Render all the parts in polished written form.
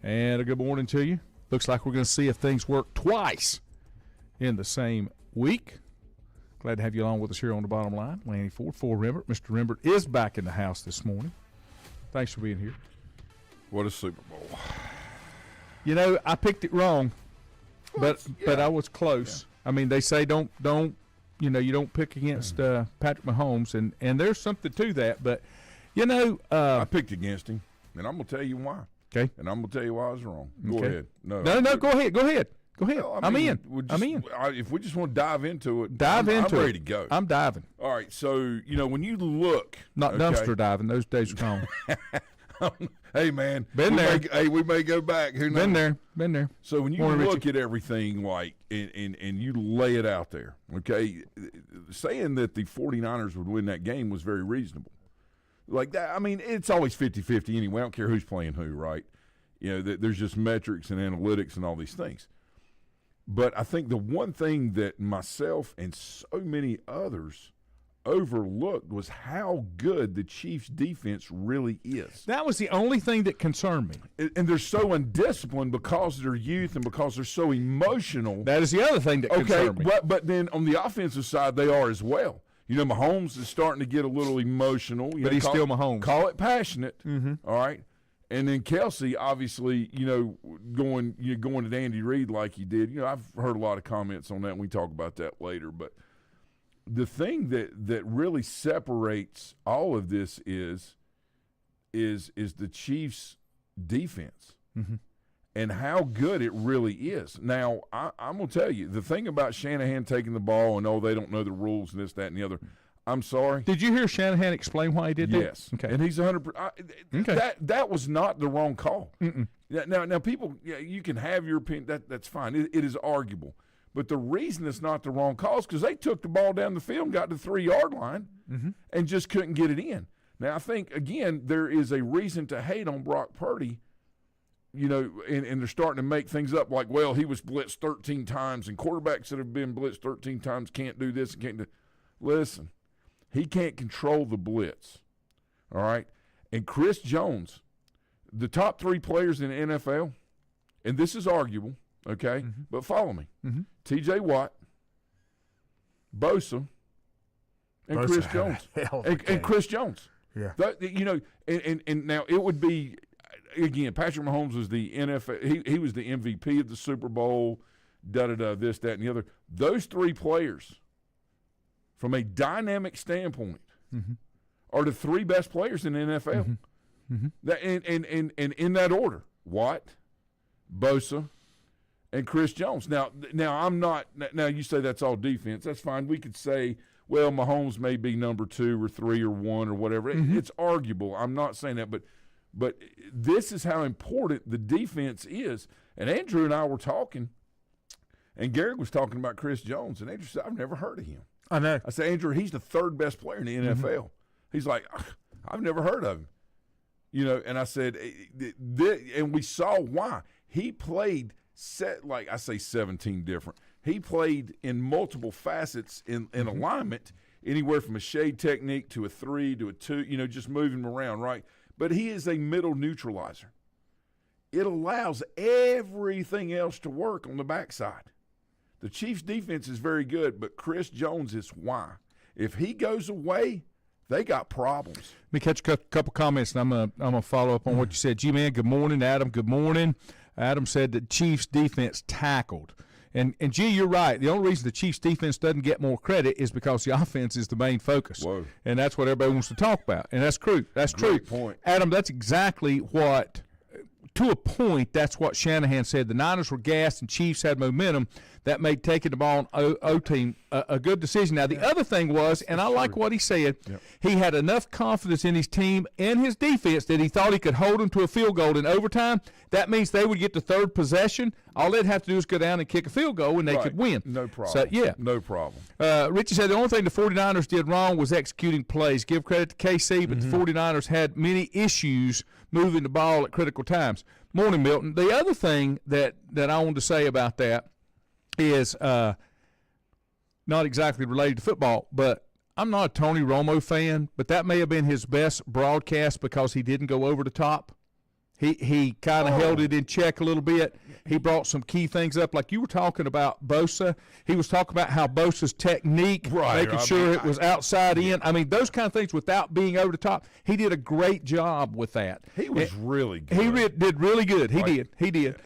And a good morning to you. Looks like we're going to see if things work twice in the same week. Glad to have you along with us here on the bottom line. Lanny Ford, for Rembert. Mr. Rembert is back in the house this morning. Thanks for being here. What a Super Bowl. You know, I picked it wrong, but I was close. Yeah. I mean, they say don't you don't pick against Patrick Mahomes, and there's something to that. But, I picked against him, and I'm going to tell you why. Okay. And I'm going to tell you why I was wrong. Go okay. ahead. No, go ahead. Go ahead. No, I'm in. I'm in. If we just want to dive into it, I'm ready to go. I'm diving. All right. So, when you look. Not dumpster diving. Those days are gone. Hey, man. Been there. We may go back. Who knows? Been there. So when you look at everything and you lay it out there, okay, saying that the 49ers would win that game was very reasonable. Like that, I mean, it's always 50-50 anyway. I don't care who's playing who, right? There's just metrics and analytics and all these things. But I think the one thing that myself and so many others overlooked was how good the Chiefs' defense really is. That was the only thing that concerned me. And they're so undisciplined because of their youth and because they're so emotional. That is the other thing that concerned me. But then on the offensive side, they are as well. Mahomes is starting to get a little emotional. But he's still Mahomes. Call it passionate, mm-hmm. All right? And then Kelsey, obviously, going to Andy Reid like he did. I've heard a lot of comments on that, and we talk about that later. But the thing that really separates all of this is the Chiefs' defense. Mm-hmm. And how good it really is. Now, I'm going to tell you, the thing about Shanahan taking the ball and, they don't know the rules and this, that, and the other, I'm sorry. Did you hear Shanahan explain why he did that? Yes. Okay. And he's 100%. Okay. That was not the wrong call. Mm-mm. Now, people, you can have your opinion. That's fine. It is arguable. But the reason it's not the wrong call is because they took the ball down the field and got to the 3-yard line mm-hmm. and just couldn't get it in. Now, I think, again, there is a reason to hate on Brock Purdy. And they're starting to make things up like, well, he was blitzed 13 times, and quarterbacks that have been blitzed 13 times can't do this and can't do. Listen, he can't control the blitz, all right? And Chris Jones, the top 3 players in the NFL, and this is arguable, okay, mm-hmm. but follow me. Mm-hmm. T.J. Watt, Bosa, and Chris Jones. And Chris Jones. Yeah. And now it would be – again, Patrick Mahomes was the NFL. He was the MVP of the Super Bowl. This, that, and the other. Those 3 players, from a dynamic standpoint, mm-hmm. are the 3 best players in the NFL. Mm-hmm. Mm-hmm. And in that order: Watt, Bosa, and Chris Jones. Now I'm not. Now you say that's all defense. That's fine. We could say, well, Mahomes may be number 2 or 3 or 1 or whatever. Mm-hmm. It's arguable. I'm not saying that, but this is how important the defense is. And Andrew and I were talking, and Garrett was talking about Chris Jones, and Andrew said, I've never heard of him. I know. I said, Andrew, he's the 3rd best player in the NFL. Mm-hmm. He's like, I've never heard of him. And I said, and we saw why. He played, 17 different. He played in multiple facets in mm-hmm. alignment, anywhere from a shade technique to a 3 to a 2, just moving him around, right? But he is a middle neutralizer. It allows everything else to work on the backside. The Chiefs' defense is very good, but Chris Jones is why. If he goes away, they got problems. Let me catch a couple comments, and I'm gonna follow up on what you said. G-Man, good morning. Adam, good morning. Adam said that Chiefs' defense tackled. And G, you're right. The only reason the Chiefs' defense doesn't get more credit is because the offense is the main focus. Whoa. And that's what everybody wants to talk about. And that's true. That's Great true. Point. Adam, that's exactly what, to a point, that's what Shanahan said. The Niners were gassed and Chiefs had momentum. That made taking the ball on O-team a good decision. Now, the other thing was, and I like what he said, he had enough confidence in his team and his defense that he thought he could hold them to a field goal in overtime. That means they would get the 3rd possession. All they'd have to do is go down and kick a field goal, and they could win. No problem. So, yeah. No problem. Richie said the only thing the 49ers did wrong was executing plays. Give credit to KC, but the 49ers had many issues moving the ball at critical times. Morning, Milton. The other thing that I wanted to say about that is not exactly related to football, but I'm not a Tony Romo fan, but that may have been his best broadcast because he didn't go over the top. He kind of held it in check a little bit. He brought some key things up, like you were talking about Bosa. He was talking about how Bosa's technique, making sure it was outside in. I mean, those kind of things without being over the top. He did a great job with that. He was really good. He did really good. He did.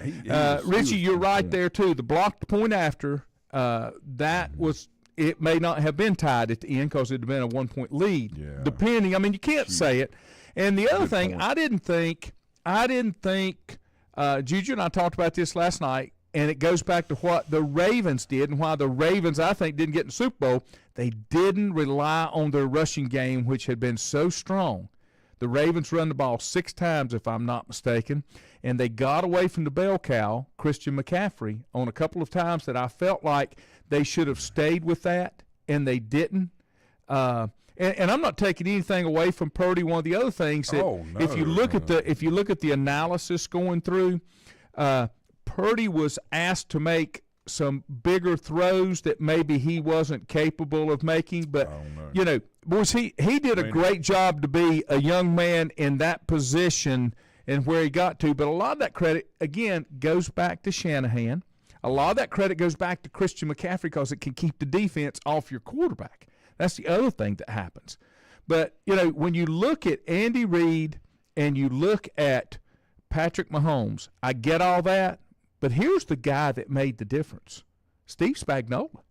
Richie, you're right there, too. The blocked point after, that was – it may not have been tied at the end because it had been a 1-point lead. Yeah. Depending. I mean, you can't say it. And the other thing, I didn't think Juju and I talked about this last night, and it goes back to what the Ravens did and why the Ravens, I think, didn't get in the Super Bowl. They didn't rely on their rushing game, which had been so strong. The Ravens run the ball 6 times, if I'm not mistaken, and they got away from the bell cow, Christian McCaffrey, on a couple of times that I felt like they should have stayed with that, and they didn't. And I'm not taking anything away from Purdy. One of the other things that if you look at the analysis going through, Purdy was asked to make some bigger throws that maybe he wasn't capable of making. But you know, boys, he did a great job to be a young man in that position and where he got to. But a lot of that credit again goes back to Shanahan. A lot of that credit goes back to Christian McCaffrey because it can keep the defense off your quarterback. That's the other thing that happens. But, you know, when you look at Andy Reid and you look at Patrick Mahomes, I get all that, but here's the guy that made the difference, Steve Spagnuolo.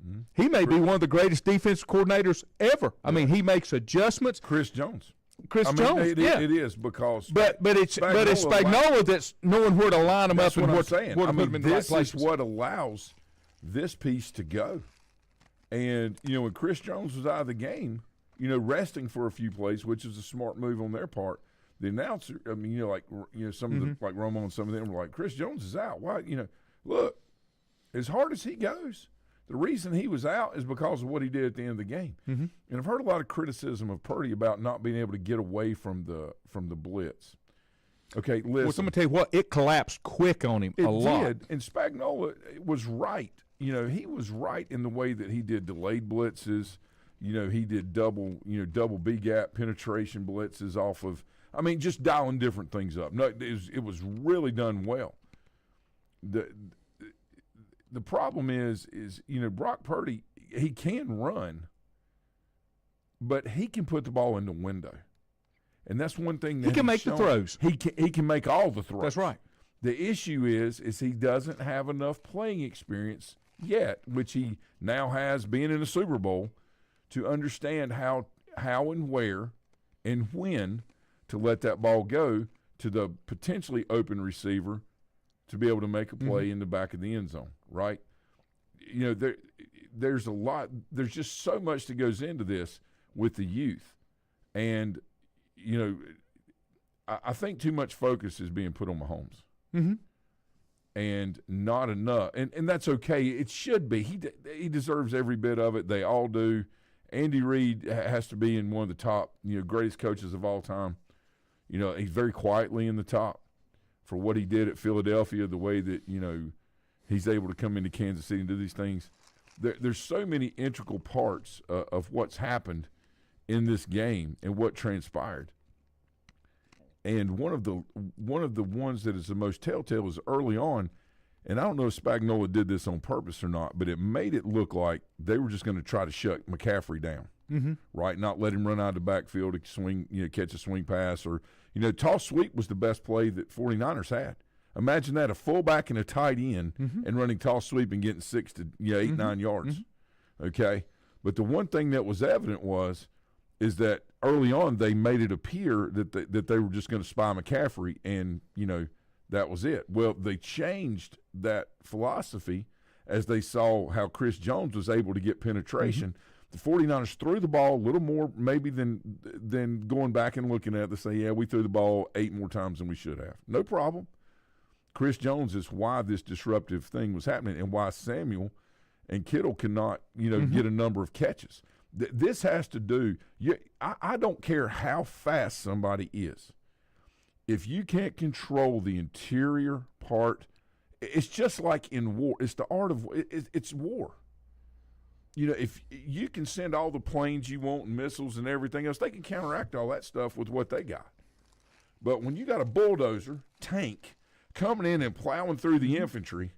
Mm-hmm. He may be one of the greatest defensive coordinators ever. I mean, he makes adjustments. Chris Jones. It is because but it's Spagnuolo that's knowing where to line them up and what I'm saying. Where to put them in the right places. This is what allows this piece to go. And, you know, when Chris Jones was out of the game, you know, resting for a few plays, which is a smart move on their part, the announcer, I mean, you know, some of the, like Romo and some of them were like, Chris Jones is out. Why? You know, look, as hard as he goes, the reason he was out is because of what he did at the end of the game. Mm-hmm. And I've heard a lot of criticism of Purdy about not being able to get away from the blitz. Okay, listen. Well, so I'm going to tell you what, it collapsed quick on him a lot. It did, and Spagnuolo was right. You know, he was right in the way that he did delayed blitzes. You know, he did double B gap penetration blitzes off of. I mean, just dialing different things up. No, it was really done well. The problem is you know, Brock Purdy, he can run, but he can put the ball in the window, and that's one thing that he can make the throws. He can make all the throws. That's right. The issue is he doesn't have enough playing experience yet, which he now has, being in a Super Bowl, to understand how and where and when to let that ball go to the potentially open receiver to be able to make a play in the back of the end zone, right? You know, there's a lot – there's just so much that goes into this with the youth. And, you know, I think too much focus is being put on Mahomes. Mm-hmm. And not enough, and that's okay. It should be. He deserves every bit of it. They all do. Andy Reid has to be in one of the top, you know, greatest coaches of all time. You know, he's very quietly in the top for what he did at Philadelphia, the way that, you know, he's able to come into Kansas City and do these things. There's so many integral parts of what's happened in this game and what transpired. And one of the ones that is the most telltale is early on, and I don't know if Spagnuolo did this on purpose or not, but it made it look like they were just going to try to shut McCaffrey down, right? Not let him run out of the backfield to swing, you know, catch a swing pass, or, you know, toss sweep was the best play that 49ers had. Imagine that, a fullback and a tight end and running toss sweep and getting 6 to 8, 9 yards, okay? But the one thing that was evident is that early on they made it appear that they were just going to spy McCaffrey, and, you know, that was it. Well, they changed that philosophy as they saw how Chris Jones was able to get penetration. The 49ers threw the ball a little more maybe than going back and looking at it to say, yeah, we threw the ball 8 more times than we should have. No problem. Chris Jones is why this disruptive thing was happening and why Samuel and Kittle cannot, you know, get a number of catches. This has to do – I don't care how fast somebody is. If you can't control the interior part, it's just like in war. It's the art of – it's war. You know, if you can send all the planes you want and missiles and everything else, they can counteract all that stuff with what they got. But when you got a bulldozer tank coming in and plowing through the infantry,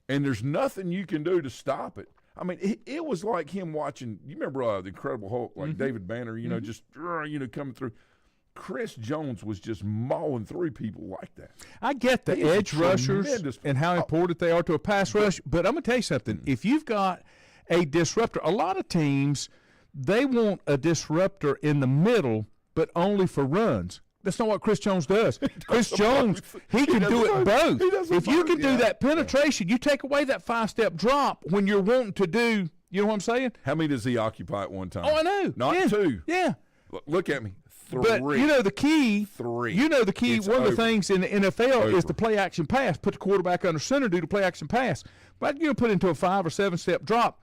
and there's nothing you can do to stop it. I mean, it was like him watching. You remember the Incredible Hulk, like David Banner, just coming through. Chris Jones was just mauling through people like that. I get the edge rushers and how important they are to a pass rush, but I'm going to tell you something. If you've got a disruptor, a lot of teams, they want a disruptor in the middle, but only for runs. That's not what Chris Jones does. Chris Jones, he can do it both. If you can do that penetration, you take away that 5-step drop when you're wanting to do, you know what I'm saying? How many does he occupy at one time? Oh, I know. Not 2. Yeah. Look at me. 3. But you know the key. 3. You know the key. It's one of the over. things in the NFL is the play action pass. Put the quarterback under center, do the play action pass. But you put into a 5 or 7-step drop.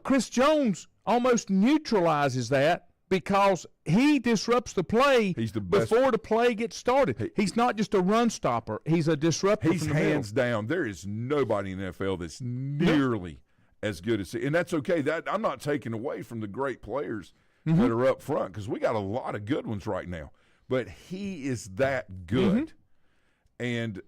Chris Jones almost neutralizes that because he disrupts the play before the play gets started. He's not just a run stopper. He's a disruptor. He's hands down. There is nobody in the NFL that's nearly as good as he. And that's okay. I'm not taking away from the great players that are up front because we got a lot of good ones right now. But he is that good. And,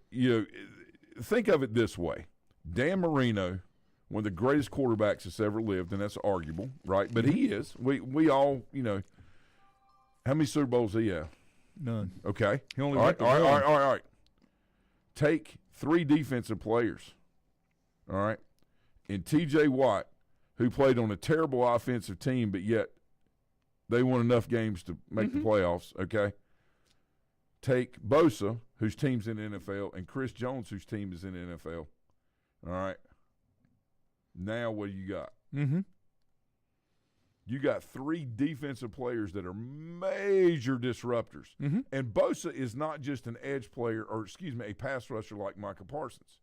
think of it this way. Dan Marino, one of the greatest quarterbacks that's ever lived, and that's arguable, right? But he is. We all, how many Super Bowls do he have? None. Okay. He only all went right, to all one. right. Take 3 defensive players, all right, and T.J. Watt, who played on a terrible offensive team, but yet they won enough games to make the playoffs, okay? Take Bosa, whose team's in the NFL, and Chris Jones, whose team is in the NFL, all right? Now what do you got? You got 3 defensive players that are major disruptors. And Bosa is not just an edge player a pass rusher like Micah Parsons.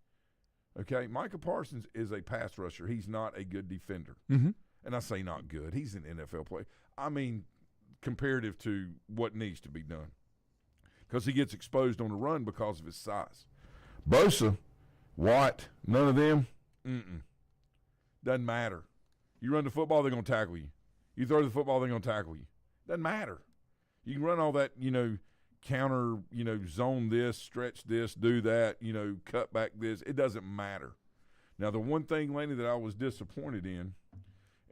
Okay? Micah Parsons is a pass rusher. He's not a good defender. And I say not good. He's an NFL player. I mean, comparative to what needs to be done. Because he gets exposed on the run because of his size. Bosa, Watt, none of them, doesn't matter. You run the football, they're going to tackle you. You throw the football, they're going to tackle you. Doesn't matter. You can run all that, counter, zone this, stretch this, do that, cut back this. It doesn't matter. Now, the one thing, Laney, that I was disappointed in,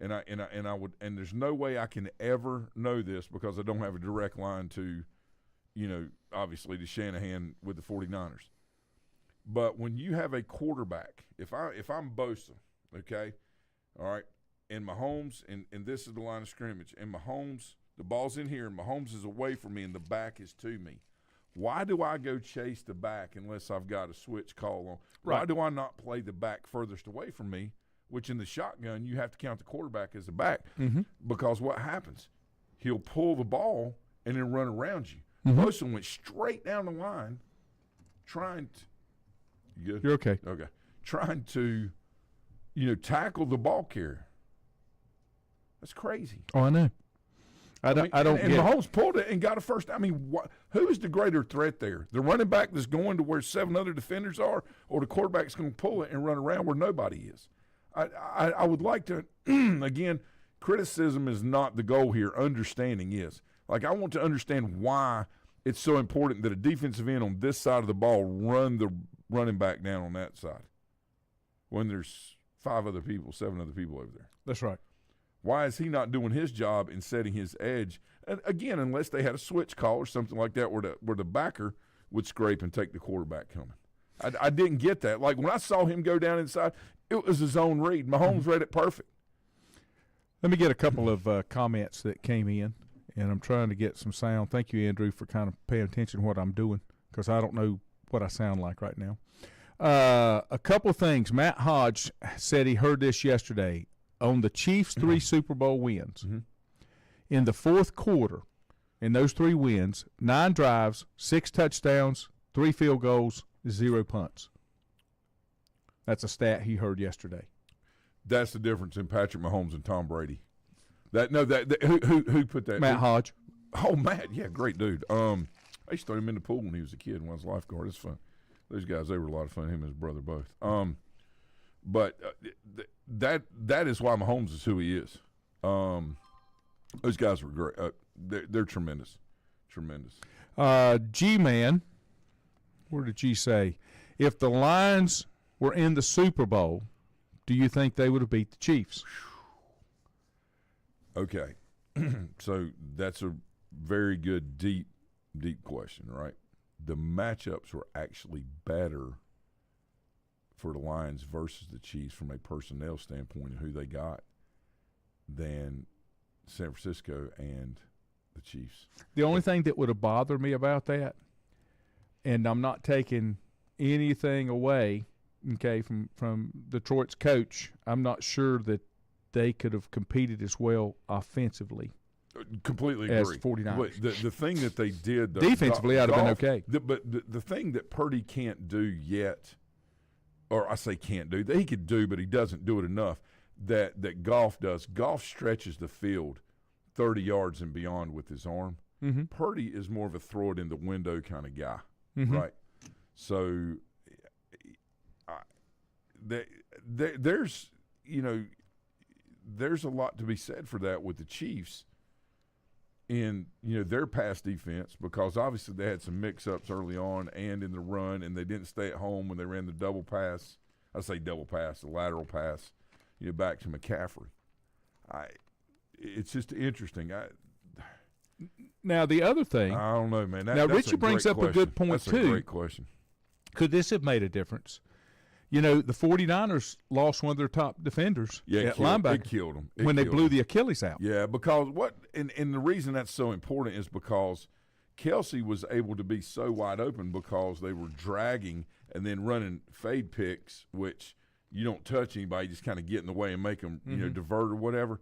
and there's no way I can ever know this because I don't have a direct line to, obviously to Shanahan with the 49ers. But when you have a quarterback, if I'm Bosa, okay, all right, and Mahomes, and this is the line of scrimmage, and Mahomes, the ball's in here, and Mahomes is away from me, and the back is to me. Why do I go chase the back unless I've got a switch call on? Right. Why do I not play the back furthest away from me, which in the shotgun you have to count the quarterback as the back? Because what happens? He'll pull the ball and then run around you. Bosa went straight down the line trying to – you good? You're okay. Okay. Trying to, tackle the ball carrier. That's crazy. Oh, I know. I don't get and it. Mahomes pulled it and got a first. I mean, who is the greater threat there? The running back that's going to where 7 other defenders are, or the quarterback's going to pull it and run around where nobody is? I would like to, again, criticism is not the goal here. Understanding is. Like, I want to understand why it's so important that a defensive end on this side of the ball run the running back down on that side when there's 7 other people over there. That's right. Why is he not doing his job in setting his edge? And again, unless they had a switch call or something like that where the backer would scrape and take the quarterback coming. I didn't get that. Like, when I saw him go down inside, it was a zone read. Mahomes read it perfect. Let me get a couple of comments that came in, and I'm trying to get some sound. Thank you, Andrew, for kind of paying attention to what I'm doing because I don't know what I sound like right now. A couple things. Matt Hodge said he heard this yesterday. On the Chiefs' 3 Super Bowl wins, in the fourth quarter, in those 3 wins, 9 drives, 6 touchdowns, 3 field goals, 0 punts. That's a stat he heard yesterday. That's the difference in Patrick Mahomes and Tom Brady. Who put that? Matt Hodge. Oh, Matt, yeah, great dude. I used to throw him in the pool when he was a kid when I was a lifeguard. It's fun. Those guys, they were a lot of fun. Him and his brother both. But that is why Mahomes is who he is. Those guys were great. They're tremendous. tremendous. G-Man, what did G say? If the Lions were in the Super Bowl, do you think they would have beat the Chiefs? Okay. So that's a very good, deep question, right? The matchups were actually better for the Lions versus the Chiefs from a personnel standpoint and who they got than San Francisco and the Chiefs. The only thing that would have bothered me about that, and I'm not taking anything away, okay, from Detroit's coach, I'm not sure that they could have competed as well offensively. Completely as agree. 49ers. But the thing that they did, defensively, I'd have been okay. But the thing that Purdy can't do yet, or I say can't do, that he could do, but he doesn't do it enough, that Goff does. Goff stretches the field 30 yards and beyond with his arm. Mm-hmm. Purdy is more of a throw it in the window kind of guy, Mm-hmm. right? So there's a lot to be said for that with the Chiefs in their pass defense, because obviously they had some mix-ups early on and in the run, and they didn't stay at home when they ran the double pass. I say double pass, the lateral pass, back to McCaffrey. It's just interesting. Now the other thing, I don't know, man. Now Richie brings up a good point that's too. That's a great question. Could this have made a difference? The 49ers lost one of their top defenders at linebacker. It killed them. When they blew the Achilles out. Yeah, because and the reason that's so important is because Kelsey was able to be so wide open because they were dragging and then running fade picks, which you don't touch anybody, just kind of get in the way and make them divert or whatever.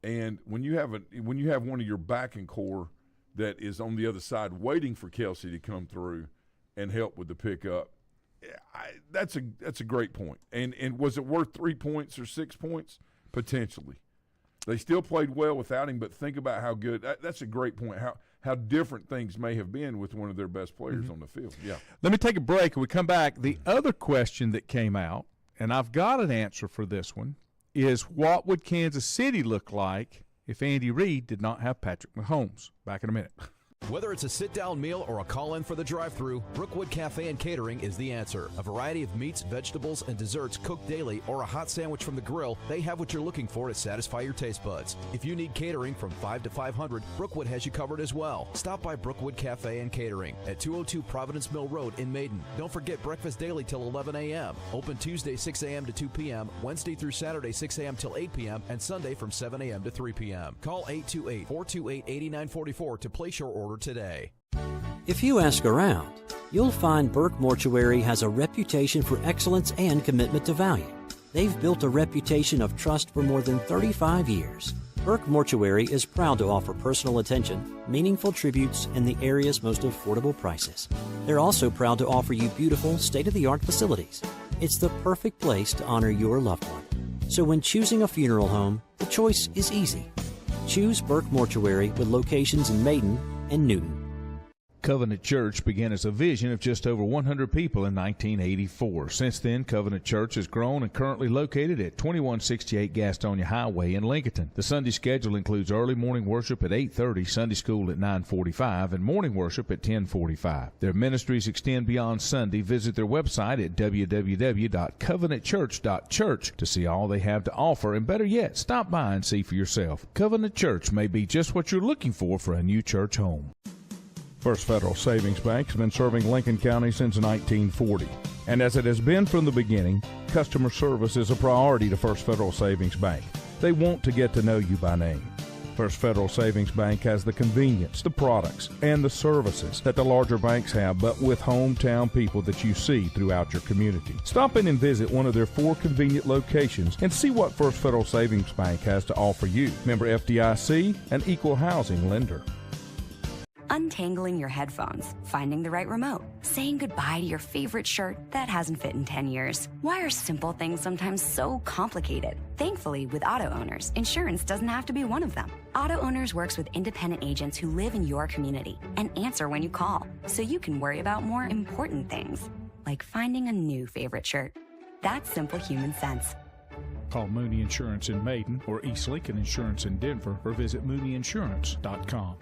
And when you have one of your backing core that is on the other side waiting for Kelsey to come through and help with the pickup, that's a great point. And was it worth 3 points or 6 points? Potentially. They still played well without him, but think about how good – that's a great point, how different things may have been with one of their best players on the field. Yeah. Let me take a break. When we come back, the other question that came out, and I've got an answer for this one, is what would Kansas City look like if Andy Reid did not have Patrick Mahomes? Back in a minute. Whether it's a sit-down meal or a call-in for the drive-thru, Brookwood Cafe and Catering is the answer. A variety of meats, vegetables, and desserts cooked daily, or a hot sandwich from the grill, they have what you're looking for to satisfy your taste buds. If you need catering from 5 to 500, Brookwood has you covered as well. Stop by Brookwood Cafe and Catering at 202 Providence Mill Road in Maiden. Don't forget breakfast daily till 11 a.m. Open Tuesday 6 a.m. to 2 p.m., Wednesday through Saturday 6 a.m. till 8 p.m., and Sunday from 7 a.m. to 3 p.m. Call 828-428-8944 to place your order today. If you ask around, you'll find Burke Mortuary has a reputation for excellence and commitment to value. They've built a reputation of trust for more than 35 years. Burke Mortuary is proud to offer personal attention, meaningful tributes, and the area's most affordable prices. They're also proud to offer you beautiful, state-of-the-art facilities. It's the perfect place to honor your loved one. So when choosing a funeral home, the choice is easy. Choose Burke Mortuary with locations in Maiden and Newton. Covenant Church began as a vision of just over 100 people in 1984. Since then, Covenant Church has grown and currently located at 2168 Gastonia Highway in Lincoln. The Sunday schedule includes early morning worship at 8:30, Sunday school at 9:45, and morning worship at 10:45. Their ministries extend beyond Sunday. Visit their website at www.covenantchurch.church to see all they have to offer, and better yet, stop by and see for yourself. Covenant Church may be just what you're looking for a new church home. First Federal Savings Bank has been serving Lincoln County since 1940. And as it has been from the beginning, customer service is a priority to First Federal Savings Bank. They want to get to know you by name. First Federal Savings Bank has the convenience, the products, and the services that the larger banks have, but with hometown people that you see throughout your community. Stop in and visit one of their 4 convenient locations and see what First Federal Savings Bank has to offer you. Member FDIC, an equal housing lender. Untangling your headphones, finding the right remote, saying goodbye to your favorite shirt that hasn't fit in 10 years. Why are simple things sometimes so complicated? Thankfully, with Auto Owners, insurance doesn't have to be one of them. Auto Owners works with independent agents who live in your community and answer when you call, so you can worry about more important things, like finding a new favorite shirt. That's simple human sense. Call Mooney Insurance in Maiden or East Lincoln Insurance in Denver or visit mooneyinsurance.com.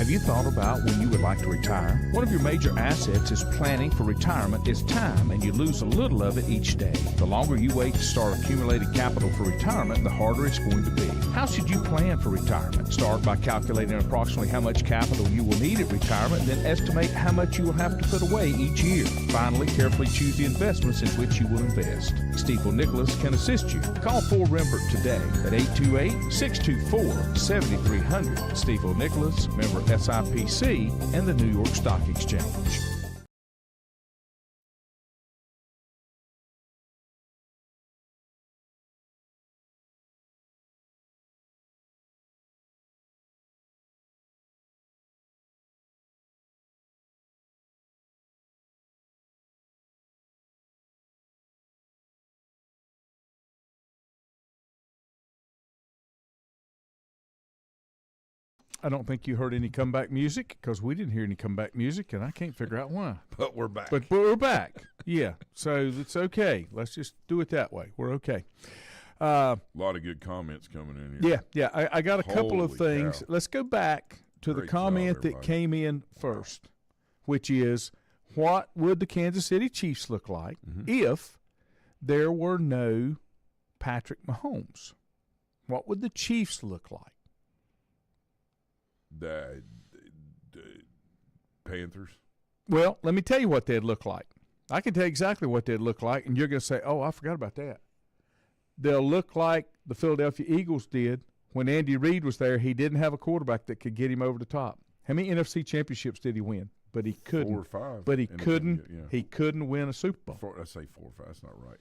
Have you thought about when you would like to retire? One of your major assets is planning for retirement is time, and you lose a little of it each day. The longer you wait to start accumulating capital for retirement, the harder it's going to be. How should you plan for retirement? Start by calculating approximately how much capital you will need at retirement, then estimate how much you will have to put away each year. Finally, carefully choose the investments in which you will invest. Stifel Nicholas can assist you. Call 4 Rembert today at 828-624-7300. Stifel Nicholas, member SIPC and the New York Stock Exchange. I don't think you heard any comeback music because we didn't hear any comeback music, and I can't figure out why. But we're back. But we're back. Yeah, so it's okay. Let's just do it that way. We're okay. A lot of good comments coming in here. Yeah. I got a couple of Holy things. cow. Let's go back to Great the comment job, that everybody. came in first, which is, what would the Kansas City Chiefs look like if there were no Patrick Mahomes? What would the Chiefs look like? The Panthers. Well, let me tell you what they'd look like. I can tell you exactly what they'd look like, and you're going to say, oh, I forgot about that. They'll look like the Philadelphia Eagles did when Andy Reid was there. He didn't have a quarterback that could get him over the top. How many NFC championships did he win? But he couldn't. 4 or 5. But he And couldn't. yeah. He couldn't win a Super Bowl. I say 4 or 5. That's not right.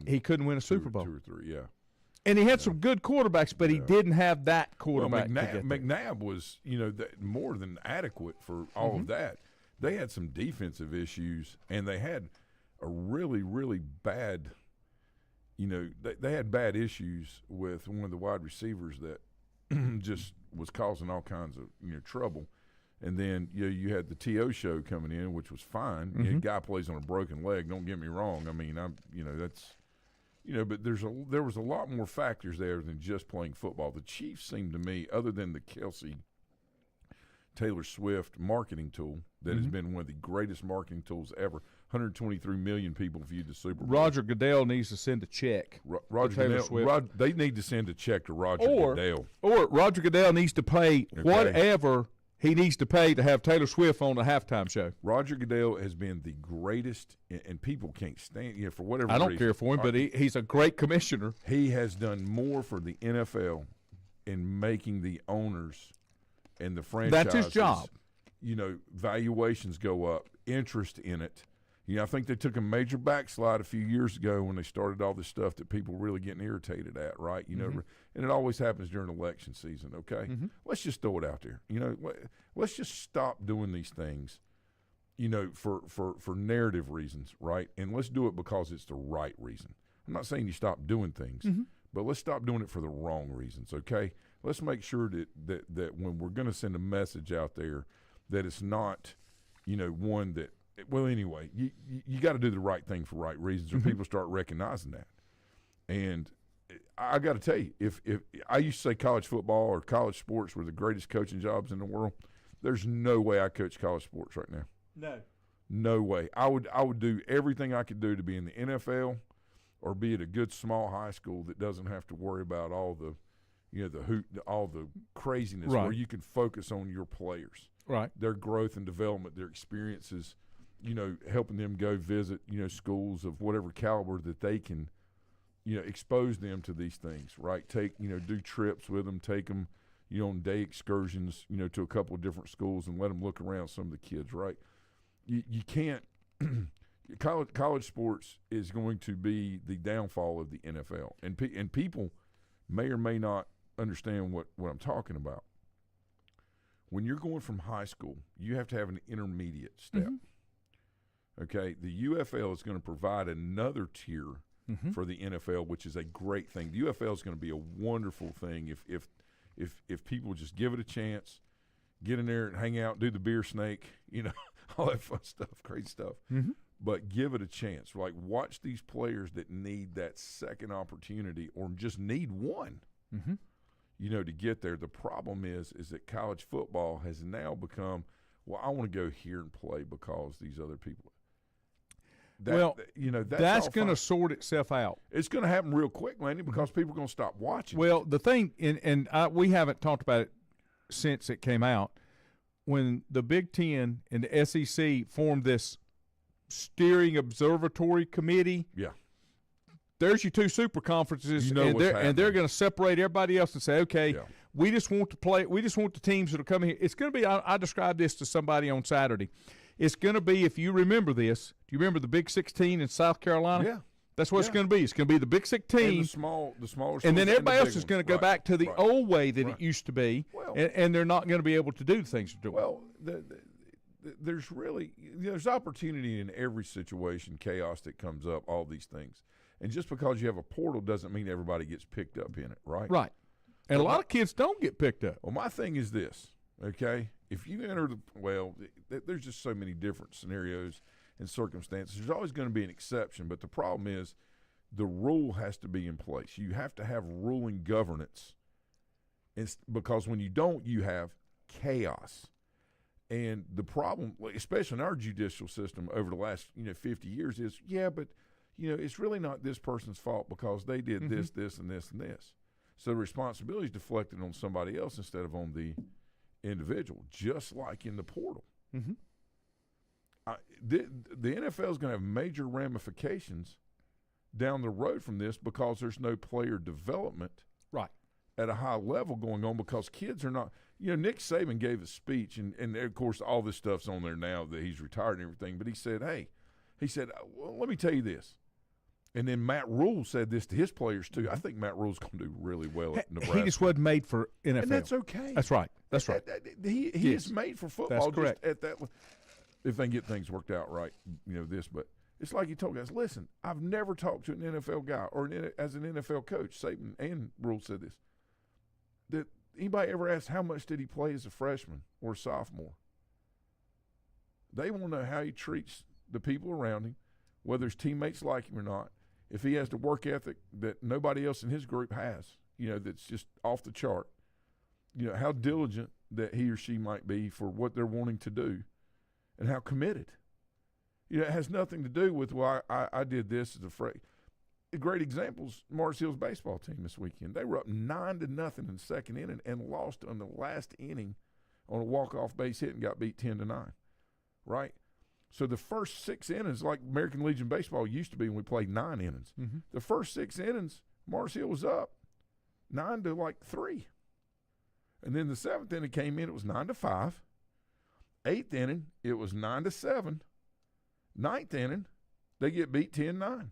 He couldn't win a two- Super Bowl. 2 or 3. Yeah. And he had some good quarterbacks, but he didn't have that Well, quarterback. to get there. McNabb was, more than adequate for all of that. They had some defensive issues, and they had a really, really bad, they had bad issues with one of the wide receivers that just was causing all kinds of, trouble. And then you had the T.O. show coming in, which was fine. The guy plays on a broken leg. Don't get me wrong. I mean, that's. But there was a lot more factors there than just playing football. The Chiefs seemed to me, other than the Kelsey Taylor Swift marketing tool that has been one of the greatest marketing tools ever. 123 million people viewed the Super Bowl. Roger Goodell needs to send a check. Roger Taylor Goodell, Swift. they need to send a check to Roger Goodell. Or Roger Goodell needs to pay whatever he needs to pay to have Taylor Swift on the halftime show. Roger Goodell has been the greatest, and people can't stand for whatever I don't reason. care for him, but he's a great commissioner. He has done more for the NFL in making the owners and the franchises. That's his job. Valuations go up, interest in it. I think they took a major backslide a few years ago when they started all this stuff that people were really getting irritated at, right? And it always happens during election season, okay? Let's just throw it out there. Let's just stop doing these things, for narrative reasons, right? And let's do it because it's the right reason. I'm not saying you stop doing things, but let's stop doing it for the wrong reasons, okay? Let's make sure that when we're going to send a message out there that it's not, one that – well, anyway, you got to do the right thing for right reasons, or people start recognizing that. And I got to tell you, if I used to say college football or college sports were the greatest coaching jobs in the world, there's no way I coach college sports right now. No way. I would do everything I could do to be in the NFL or be at a good small high school that doesn't have to worry about all the all the craziness, Right. where you can focus on your players, Right. their growth and development, their experiences. Helping them go visit, schools of whatever caliber that they can, expose them to these things, right? Do trips with them, take them, on day excursions, to a couple of different schools and let them look around some of the kids, right? You can't college sports is going to be the downfall of the NFL. And people may or may not understand what I'm talking about. When you're going from high school, you have to have an intermediate step. Okay, the UFL is going to provide another tier for the NFL, which is a great thing. The UFL is going to be a wonderful thing if people just give it a chance, get in there and hang out, do the beer snake, all that fun stuff, crazy stuff. But give it a chance. Like, watch these players that need that second opportunity or just need one. to get there. The problem is that college football has now become, well, I want to go here and play because these other people. That's going to sort itself out. It's going to happen real quick, Lanny, because people are going to stop watching. Well, the thing, we haven't talked about it since it came out, when the Big Ten and the SEC formed this steering observatory committee. Yeah. There's your two super conferences, and they're going to separate everybody else and say, okay, we just want to play. We just want the teams that are coming here. It's going to be. I described this to somebody on Saturday. It's going to be, if you remember this. Do you remember the Big 16 in South Carolina? Yeah. That's what it's going to be. It's going to be the Big 16. And the smaller. And then everybody else is going to go back to the old way that it used to be, and they're not going to be able to do the things they're doing. Well, there's really there's opportunity in every situation, chaos that comes up, all these things. And just because you have a portal doesn't mean everybody gets picked up in it, right? Right. And a lot of kids don't get picked up. Well, my thing is this, okay? If you enter there's just so many different scenarios and circumstances. There's always going to be an exception, but the problem is the rule has to be in place. You have to have ruling governance, because when you don't, you have chaos. And the problem, especially in our judicial system over the last 50 years, is but it's really not this person's fault because they did this, this, and this, and this. So the responsibility is deflected on somebody else instead of on the individual, just like in the portal. Mm-hmm. The NFL is going to have major ramifications down the road from this because there's no player development at a high level going on, because kids are not – Nick Saban gave a speech, and of course all this stuff's on there now that he's retired and everything, but he said, well, let me tell you this. And then Matt Rule said this to his players too. I think Matt Rule's going to do really well at Nebraska. He just wasn't made for NFL. And that's okay. That's right. That's right. He is made for football. That's correct. Just at that, if they can get things worked out right, But it's like he told guys, listen, I've never talked to an NFL guy or as an NFL coach. Saban and Rule said this. That anybody ever asked how much did he play as a freshman or a sophomore? They want to know how he treats the people around him, whether his teammates like him or not. If he has the work ethic that nobody else in his group has, that's just off the chart, how diligent that he or she might be for what they're wanting to do and how committed. It has nothing to do with, I did this as a freshman. A great example is Mars Hill's baseball team this weekend. They were up 9-0 in the second inning and lost on the last inning on a walk-off base hit and got beat 10-9, right? So the first 6 innings, like American Legion Baseball used to be when we played 9 innings, the first 6 innings, Mars Hill was up 9-3. And then the 7th inning came in, it was 9-5. 8th inning, it was 9-7. 9th inning, they get beat 10-9.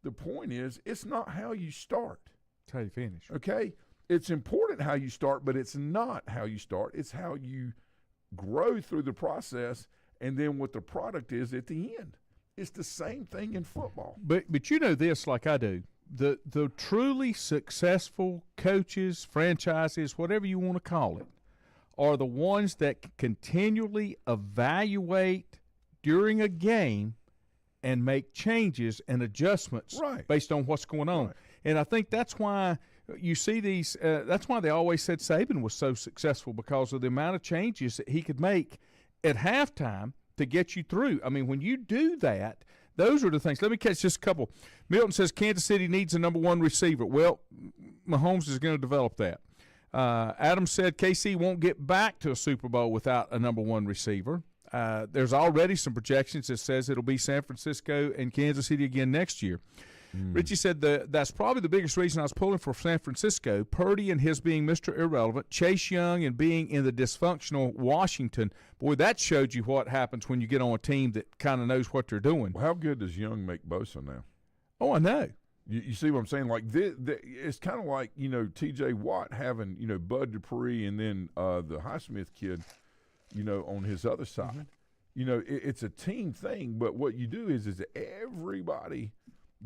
The point is, it's not how you start. It's how you finish. Okay? It's important how you start, but it's not how you start. It's how you grow through the process and then what the product is at the end. It's the same thing in football. But you know this like I do. The truly successful coaches, franchises, whatever you want to call it, are the ones that continually evaluate during a game and make changes and adjustments based on what's going on. Right. And I think that's why you see these that's why they always said Saban was so successful, because of the amount of changes that he could make at halftime to get you through. I mean, when you do that, those are the things. Let me catch just a couple. Milton says Kansas City needs a number one receiver. Well, Mahomes is going to develop that. Adam said KC won't get back to a Super Bowl without a number one receiver. There's already some projections that says it'll be San Francisco and Kansas City again next year. Richie said that's probably the biggest reason I was pulling for San Francisco. Purdy and his being Mr. Irrelevant, Chase Young and being in the dysfunctional Washington. Boy, that showed you what happens when you get on a team that kind of knows what they're doing. Well, how good does Young make Bosa now? Oh, I know. You see what I'm saying? Like it's kind of like, T.J. Watt having, Bud Dupree and then the Highsmith kid, on his other side. It's a team thing, but what you do is everybody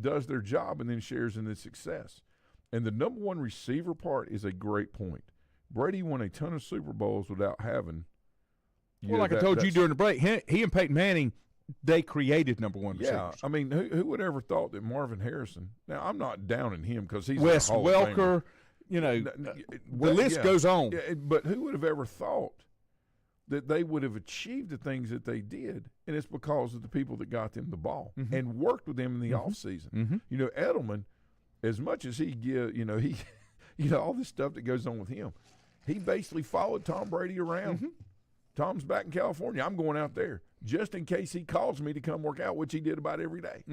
does their job and then shares in the success. And the number one receiver part is a great point. Brady won a ton of Super Bowls without having. Well, like I told you during the break, he and Peyton Manning, they created number one receivers. Yeah, I mean, who would ever thought that Marvin Harrison? Now, I'm not downing him because he's Wes a Hall of Welker. Famer. the list goes on. But who would have ever thought that they would have achieved the things that they did? And it's because of the people that got them the ball and worked with them in the offseason. Edelman, as much as he give, he, all this stuff that goes on with him, he basically followed Tom Brady around. Tom's back in California. I'm going out there just in case he calls me to come work out, which he did about every day.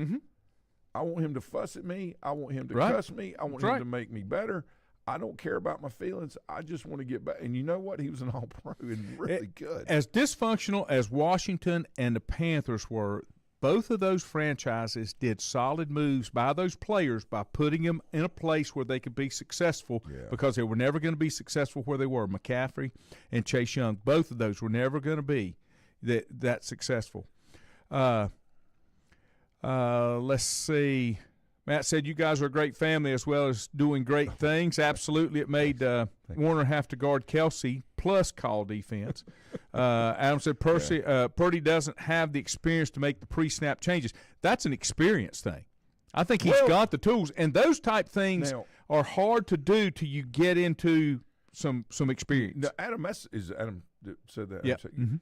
I want him to fuss at me. I want him to cuss me. I want him to make me better. I don't care about my feelings. I just want to get back. And you know what? He was an all-pro and really good. As dysfunctional as Washington and the Panthers were, both of those franchises did solid moves by those players by putting them in a place where they could be successful because they were never going to be successful where they were. McCaffrey and Chase Young, both of those were never going to be that successful. Let's see. Matt said you guys are a great family as well as doing great things. Absolutely. It made Warner have to guard Kelsey plus call defense. Adam said Purdy doesn't have the experience to make the pre-snap changes. That's an experience thing. I think he's got the tools. And those type things are hard to do till you get into some experience. Now, Adam said that. Yeah.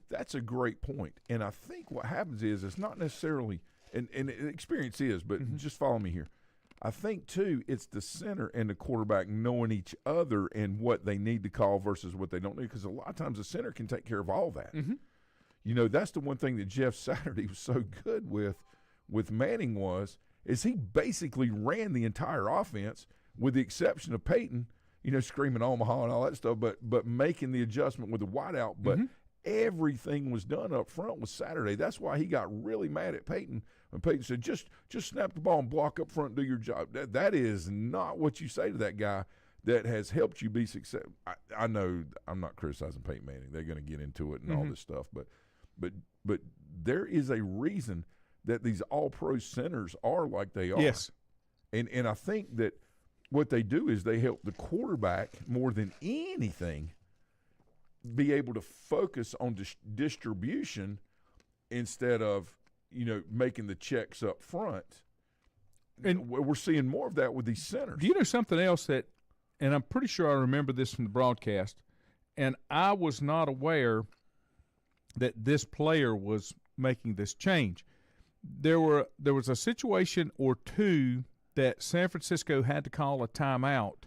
That's a great point. And I think what happens is it's not necessarily – and experience is, but just follow me here. I think, too, it's the center and the quarterback knowing each other and what they need to call versus what they don't need, because a lot of times the center can take care of all that. That's the one thing that Jeff Saturday was so good with Manning is he basically ran the entire offense with the exception of Peyton, screaming Omaha and all that stuff, but making the adjustment with the wideout. But everything was done up front with Saturday. That's why he got really mad at Peyton when Peyton said, just snap the ball and block up front and do your job. That is not what you say to that guy that has helped you be successful. I know I'm not criticizing Peyton Manning. They're going to get into it and all this stuff. But there is a reason that these all-pro centers are like they are. Yes. And I think that what they do is they help the quarterback more than anything be able to focus on distribution instead of, making the checks up front. And we're seeing more of that with these centers. Do you know something else and I'm pretty sure I remember this from the broadcast, and I was not aware that this player was making this change. There was a situation or two that San Francisco had to call a timeout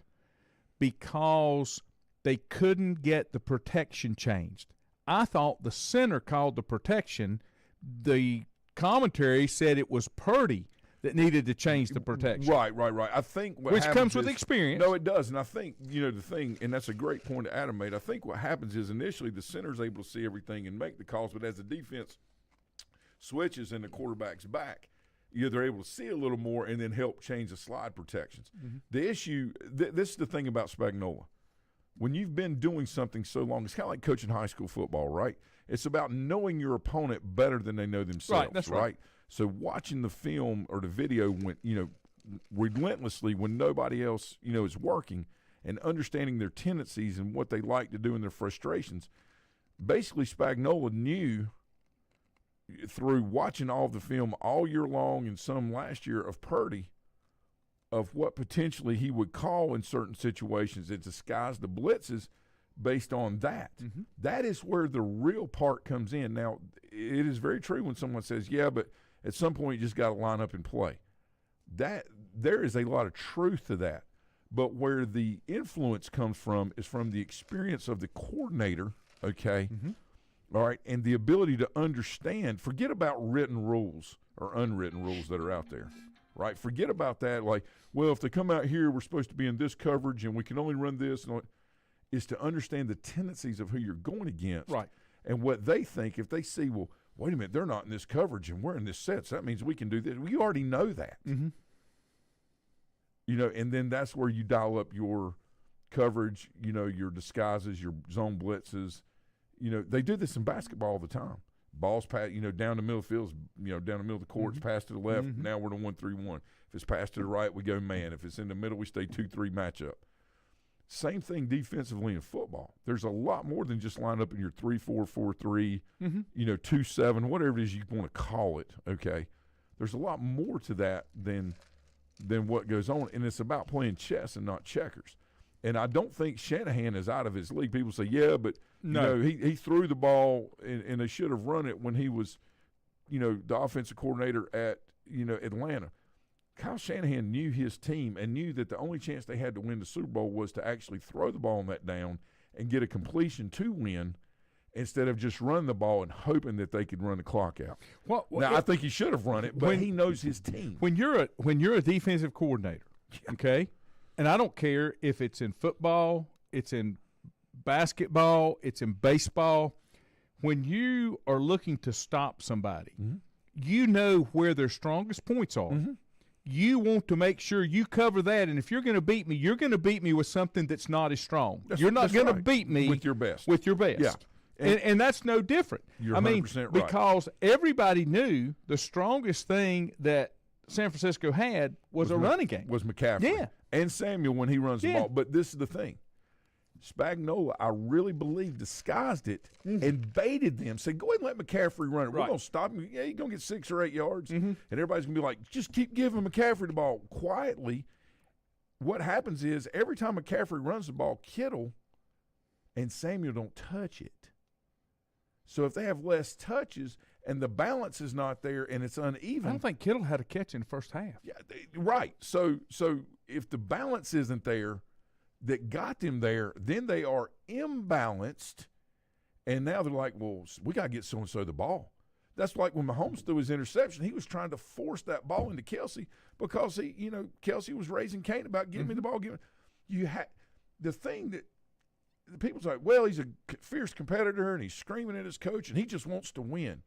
because they couldn't get the protection changed. I thought the center called the protection. The commentary said it was Purdy that needed to change the protection. Right. I think which comes with experience. No, it does. And I think, the thing, and that's a great point that Adam made, I think what happens is initially the center's able to see everything and make the calls, but as the defense switches and the quarterback's back, they're able to see a little more and then help change the slide protections. The issue, this is the thing about Spagnuolo. When you've been doing something so long, it's kind of like coaching high school football, right? It's about knowing your opponent better than they know themselves, right? That's right. So watching the film or the video when relentlessly when nobody else is working and understanding their tendencies and what they like to do and their frustrations. Basically, Spagnuolo knew through watching all the film all year long and some last year of Purdy of what potentially he would call in certain situations and disguise the blitzes based on that. That is where the real part comes in. Now, it is very true when someone says, yeah, but at some point you just got to line up and play. There is a lot of truth to that. But where the influence comes from is from the experience of the coordinator, okay? All right, and the ability to understand. Forget about written rules or unwritten rules that are out there. Right, forget about that. Like, well, if they come out here, we're supposed to be in this coverage, and we can only run this. And is to understand the tendencies of who you're going against, right? And what they think. If they see, well, wait a minute, they're not in this coverage, and we're in this set, so that means we can do this. Well, you already know that, and then that's where you dial up your coverage. Your disguises, your zone blitzes. They do this in basketball all the time. Balls pass, down the middle of the field, down the middle of the court, pass to the left. Now we're in a 1-3-1. If it's passed to the right, we go man. If it's in the middle, we stay 2-3 matchup. Same thing defensively in football. There's a lot more than just line up in your 3-4, 4-3, 2-7, whatever it is you want to call it, okay? There's a lot more to that than what goes on, and it's about playing chess and not checkers. And I don't think Shanahan is out of his league. People say, yeah, but No. he threw the ball and they should have run it when he was, the offensive coordinator at, Atlanta. Kyle Shanahan knew his team and knew that the only chance they had to win the Super Bowl was to actually throw the ball on that down and get a completion to win instead of just run the ball and hoping that they could run the clock out. I think he should have run it, but he knows his team. When you're a defensive coordinator, okay, and I don't care if it's in football, it's in basketball, it's in baseball, when you are looking to stop somebody, you know where their strongest points are. You want to make sure you cover that, and if you're going to beat me, you're going to beat me with something that's not as strong. You're not going to beat me with your best. Yeah. And that's no different. You're 100% right. Because everybody knew the strongest thing that San Francisco had was a running game. Was McCaffrey. Yeah. And Samuel when he runs the ball. But this is the thing. Spagnuolo, I really believe, disguised it and baited them. Said, go ahead and let McCaffrey run it. We're going to stop him. Yeah, he's going to get 6 or 8 yards. And everybody's going to be like, just keep giving McCaffrey the ball. Quietly, what happens is every time McCaffrey runs the ball, Kittle and Samuel don't touch it. So if they have less touches and the balance is not there and it's uneven. I don't think Kittle had a catch in the first half. Yeah, right. So if the balance isn't there that got them there, then they are imbalanced, and now they're like, well, we got to get so-and-so the ball. That's like when Mahomes threw his interception. He was trying to force that ball into Kelsey because Kelsey was raising Cain about giving me the ball. The thing that the people say, well, he's a fierce competitor and he's screaming at his coach and he just wants to win.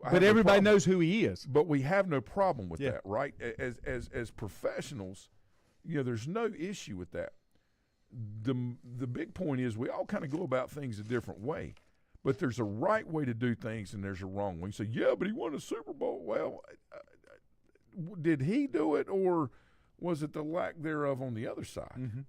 But everybody knows who he is. But we have no problem with that, right? As professionals, there's no issue with that. The big point is we all kind of go about things a different way. But there's a right way to do things and there's a wrong way. You say, yeah, but he won a Super Bowl. Well, did he do it or was it the lack thereof on the other side?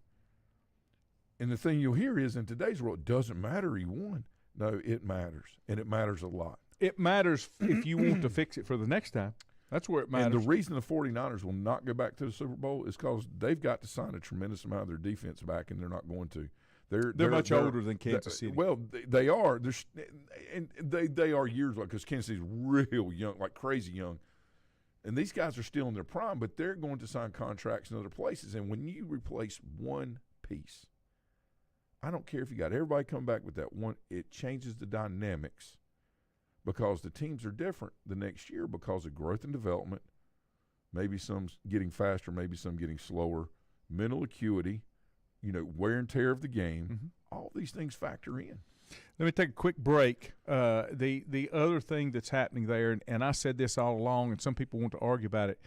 And the thing you'll hear is in today's world, it doesn't matter he won. No, it matters, and it matters a lot. It matters if you want to fix it for the next time. That's where it matters. And the reason the 49ers will not go back to the Super Bowl is because they've got to sign a tremendous amount of their defense back, and they're not going to. They're much older than Kansas City. Well, they are. They are years old because Kansas City's real young, like crazy young. And these guys are still in their prime, but they're going to sign contracts in other places. And when you replace one piece, I don't care if you got everybody come back with that one, it changes the dynamics because the teams are different the next year because of growth and development, maybe some getting faster, maybe some getting slower, mental acuity, wear and tear of the game. All these things factor in. Let me take a quick break. The other thing that's happening there, and I said this all along, and some people want to argue about it,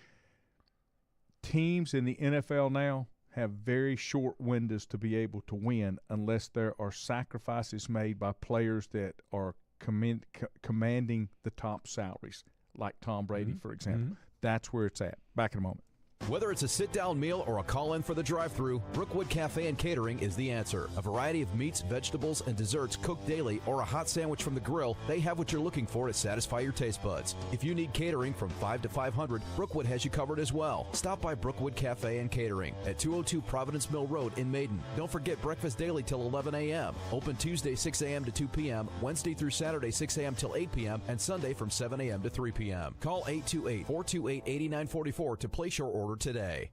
teams in the NFL now have very short windows to be able to win unless there are sacrifices made by players that are commanding the top salaries, like Tom Brady, for example. That's where it's at. Back in a moment. Whether it's a sit-down meal or a call-in for the drive-thru, Brookwood Cafe and Catering is the answer. A variety of meats, vegetables, and desserts cooked daily or a hot sandwich from the grill, they have what you're looking for to satisfy your taste buds. If you need catering from 5 to 500, Brookwood has you covered as well. Stop by Brookwood Cafe and Catering at 202 Providence Mill Road in Maiden. Don't forget breakfast daily till 11 a.m. Open Tuesday 6 a.m. to 2 p.m., Wednesday through Saturday 6 a.m. till 8 p.m., and Sunday from 7 a.m. to 3 p.m. Call 828-428-8944 to place your order today.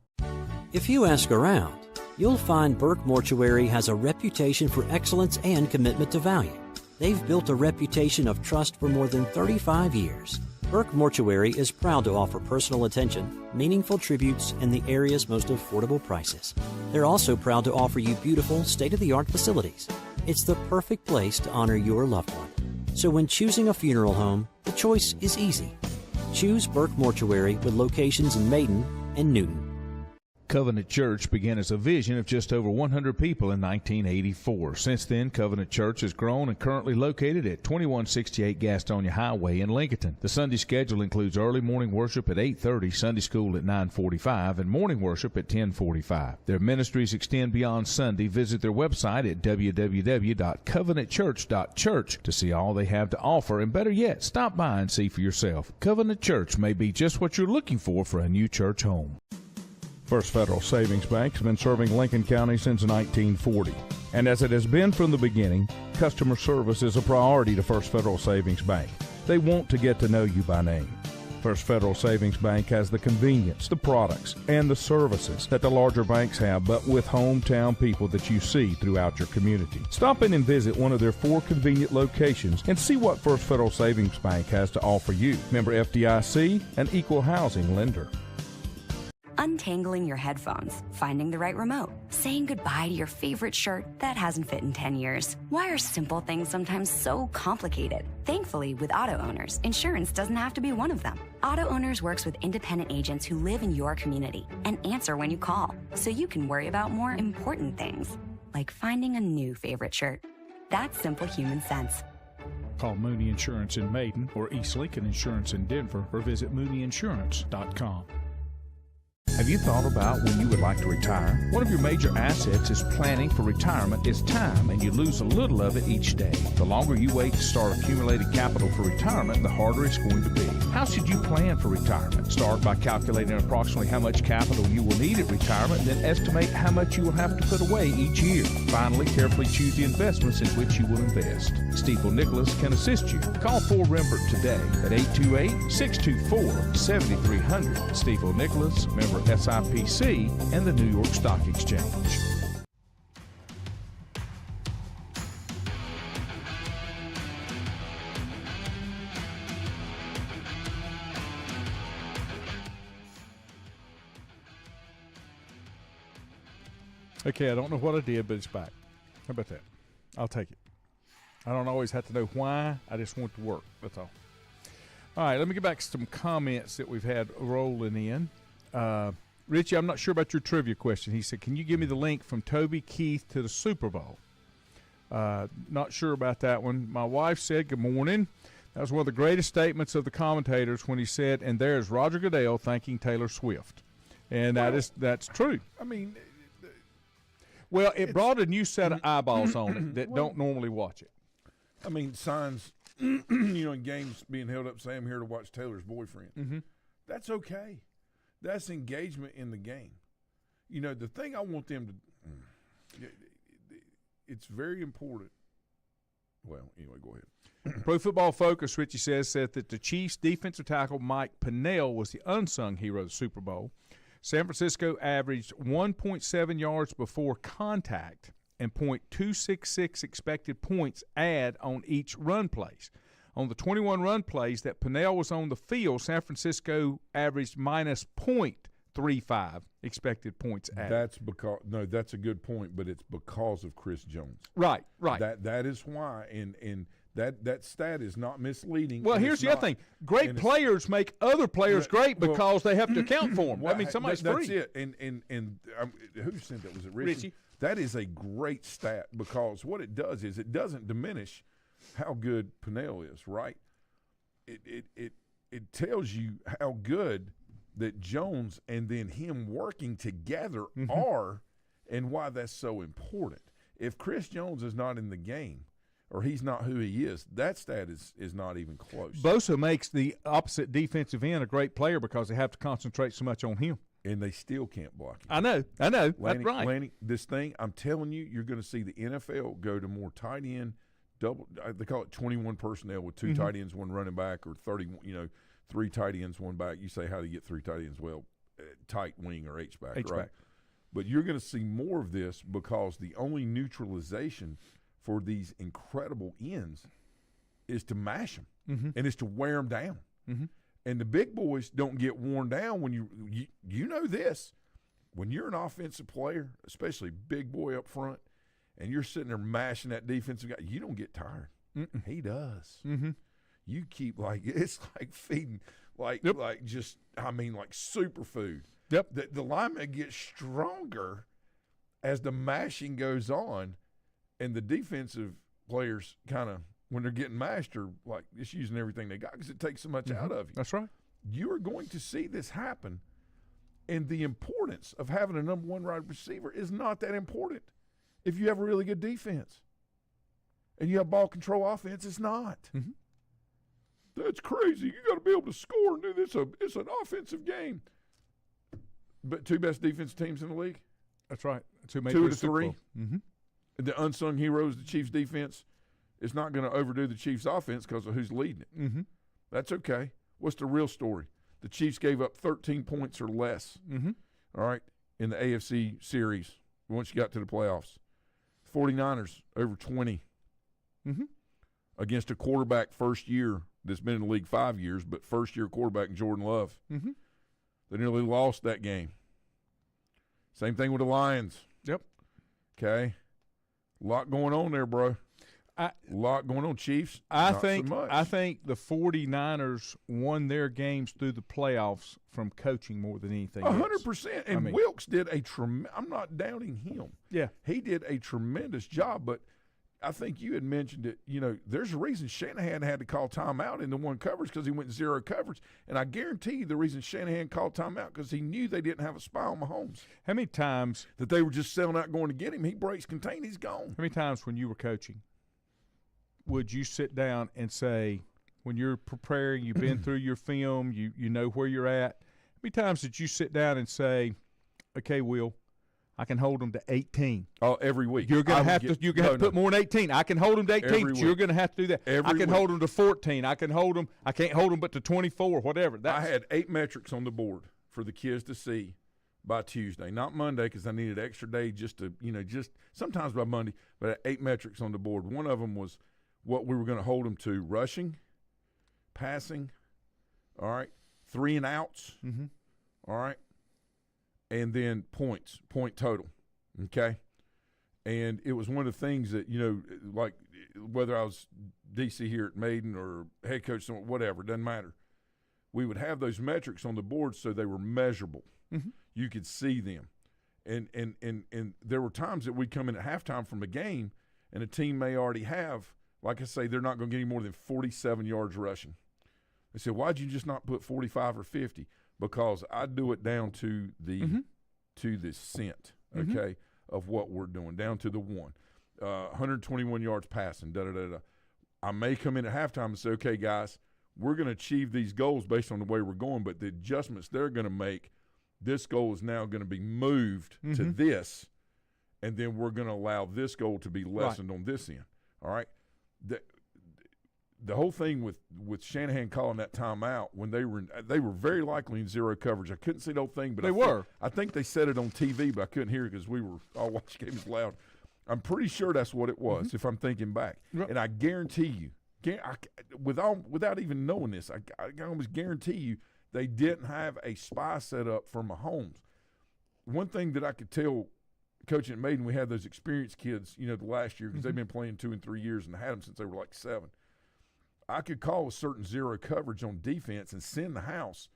If you ask around, you'll find Burke Mortuary has a reputation for excellence and commitment to value. They've built a reputation of trust for more than 35 years. Burke Mortuary is proud to offer personal attention, meaningful tributes, and the area's most affordable prices. They're also proud to offer you beautiful, state-of-the-art facilities. It's the perfect place to honor your loved one. So when choosing a funeral home, the choice is easy. Choose Burke Mortuary with locations in Maiden and Newton. Covenant Church began as a vision of just over 100 people in 1984. Since then, Covenant Church has grown and currently located at 2168 Gastonia Highway in Lincoln. The Sunday schedule includes early morning worship at 8:30, Sunday school at 9:45, and morning worship at 10:45. Their ministries extend beyond Sunday. Visit their website at www.covenantchurch.church to see all they have to offer, and better yet, stop by and see for yourself. Covenant Church may be just what you're looking for a new church home. First Federal Savings Bank has been serving Lincoln County since 1940. And as it has been from the beginning, customer service is a priority to First Federal Savings Bank. They want to get to know you by name. First Federal Savings Bank has the convenience, the products, and the services that the larger banks have, but with hometown people that you see throughout your community. Stop in and visit one of their 4 convenient locations and see what First Federal Savings Bank has to offer you. Member FDIC, an equal housing lender. Untangling your headphones, finding the right remote, saying goodbye to your favorite shirt that hasn't fit in 10 years. Why are simple things sometimes so complicated? Thankfully, with auto owners, insurance doesn't have to be one of them. Auto Owners works with independent agents who live in your community and answer when you call, so you can worry about more important things, like finding a new favorite shirt. That's simple human sense. Call Mooney Insurance in Maiden or East Lincoln Insurance in Denver or visit mooneyinsurance.com. Have you thought about when you would like to retire? One of your major assets is planning for retirement is time, and you lose a little of it each day. The longer you wait to start accumulating capital for retirement, the harder it's going to be. How should you plan for retirement? Start by calculating approximately how much capital you will need at retirement, then estimate how much you will have to put away each year. Finally, carefully choose the investments in which you will invest. Stifel Nicholas can assist you. Call Fort Rembert today at 828-624-7300. Stifel Nicholas, member SIPC, and the New York Stock Exchange. Okay, I don't know what I did, but it's back. How about that? I'll take it. I don't always have to know why. I just want it to work. That's all. All right, let me get back to some comments that we've had rolling in. Richie, I'm not sure about your trivia question. He said, can you give me the link from Toby Keith to the Super Bowl? Not sure about that one. My wife said, good morning. That was one of the greatest statements of the commentators when he said, and there's Roger Goodell thanking Taylor Swift. And that's true. I mean, well, it brought a new set of eyeballs on it that don't normally watch it. I mean, signs, in games being held up, say I'm here to watch Taylor's boyfriend. Mm-hmm. That's okay. That's engagement in the game. The thing I want them to it's very important. Well, anyway, go ahead. Pro Football Focus, Richie said that the Chiefs' defensive tackle Mike Pennell was the unsung hero of the Super Bowl. San Francisco averaged 1.7 yards before contact and .266 expected points add on each run plays. On the 21 run plays that Pennell was on the field, San Francisco averaged minus .35 expected points added. That's a good point, but it's because of Chris Jones. Right. That is why, and that stat is not misleading. Well, here's the other thing: great players make other players great because they have to account for them. Well, somebody's that's free. it. And who sent that? Was it Richie? That is a great stat because what it does is it doesn't diminish how good Pennell is, right? It tells you how good that Jones and then him working together are and why that's so important. If Chris Jones is not in the game or he's not who he is, that stat is not even close. Bosa makes the opposite defensive end a great player because they have to concentrate so much on him. And they still can't block him. I know. Lanny, That's right. Lanny, this thing, I'm telling you, you're going to see the NFL go to more tight end, they call it 21 personnel with 2 tight ends, 1 running back, or 30, 3 tight ends, 1 back. You say, how do you get 3 tight ends? Well, tight wing or H-back, right? H-back. But you're going to see more of this because the only neutralization for these incredible ends is to mash them and it's to wear them down. And the big boys don't get worn down when you know this. When you're an offensive player, especially big boy up front, and you're sitting there mashing that defensive guy, you don't get tired. He does. You keep it's like feeding like superfood. Yep. The lineman gets stronger as the mashing goes on, and the defensive players kind of, when they're getting mashed, are like just using everything they got because it takes so much out of you. That's right. You are going to see this happen, and the importance of having a number 1 wide receiver is not that important if you have a really good defense. And you have ball control offense, it's not. That's crazy. You got to be able to score and do this. It's an offensive game. two best defensive teams in the league. That's right. Two to three. Mm-hmm. The unsung heroes, the Chiefs' defense, is not going to overdo the Chiefs' offense because of who's leading it. Mm-hmm. That's okay. What's the real story? The Chiefs gave up 13 points or less, all right, in the AFC series once you got to the playoffs. 49ers over 20 against a quarterback first year that's been in the league 5 years, but first-year quarterback Jordan Love. Mm-hmm. They nearly lost that game. Same thing with the Lions. Yep. Okay. A lot going on there, bro. A lot going on, Chiefs. I not think so much. I think the 49ers won their games through the playoffs from coaching more than anything 100%. And Wilkes did a I'm not doubting him. Yeah. He did a tremendous job, but I think you had mentioned it. You know, there's a reason Shanahan had to call timeout in the one coverage because he went zero coverage. And I guarantee you the reason Shanahan called timeout because he knew they didn't have a spy on Mahomes. How many times that they were just selling out going to get him? He breaks contain, he's gone. How many times when you were coaching would you sit down and say, when you're preparing, you've been through your film, you know where you're at, how many times did you sit down and say, okay, Will, I can hold them to 18. Oh, every week. You're going to have to put more than 18. I can hold them to 18, but you're going to have to do that. I can hold them to 14. I can't hold them but to 24, whatever. I had 8 metrics on the board for the kids to see by Tuesday, not Monday because I needed an extra day just to, just sometimes by Monday, but I had 8 metrics on the board. One of them was what we were going to hold them to: rushing, passing, all right, 3 and outs, all right, and then point total, okay? And it was one of the things that, like whether I was DC here at Maiden or head coach, whatever, doesn't matter. We would have those metrics on the board so they were measurable. You could see them. And there were times that we'd come in at halftime from a game and a team may already have, like I say, they're not going to get any more than 47 yards rushing. They said, why'd you just not put 45 or 50? Because I do it down to the cent, okay, of what we're doing, down to the 121 yards passing, da-da-da-da. I may come in at halftime and say, okay, guys, we're going to achieve these goals based on the way we're going, but the adjustments they're going to make, this goal is now going to be moved to this, and then we're going to allow this goal to be lessened on this end, all right? The whole thing with Shanahan calling that timeout when they were very likely in zero coverage. I couldn't see the whole thing, but I think they said it on TV, but I couldn't hear it because we were all watching games loud. I'm pretty sure that's what it was, if I'm thinking back. Yep. And I guarantee you, without even knowing this, I almost guarantee you they didn't have a spy set up for Mahomes. One thing that I could tell coaching at Maiden, we had those experienced kids, the last year because they've been playing 2 and 3 years and had them since they were like 7. I could call a certain zero coverage on defense and send the house,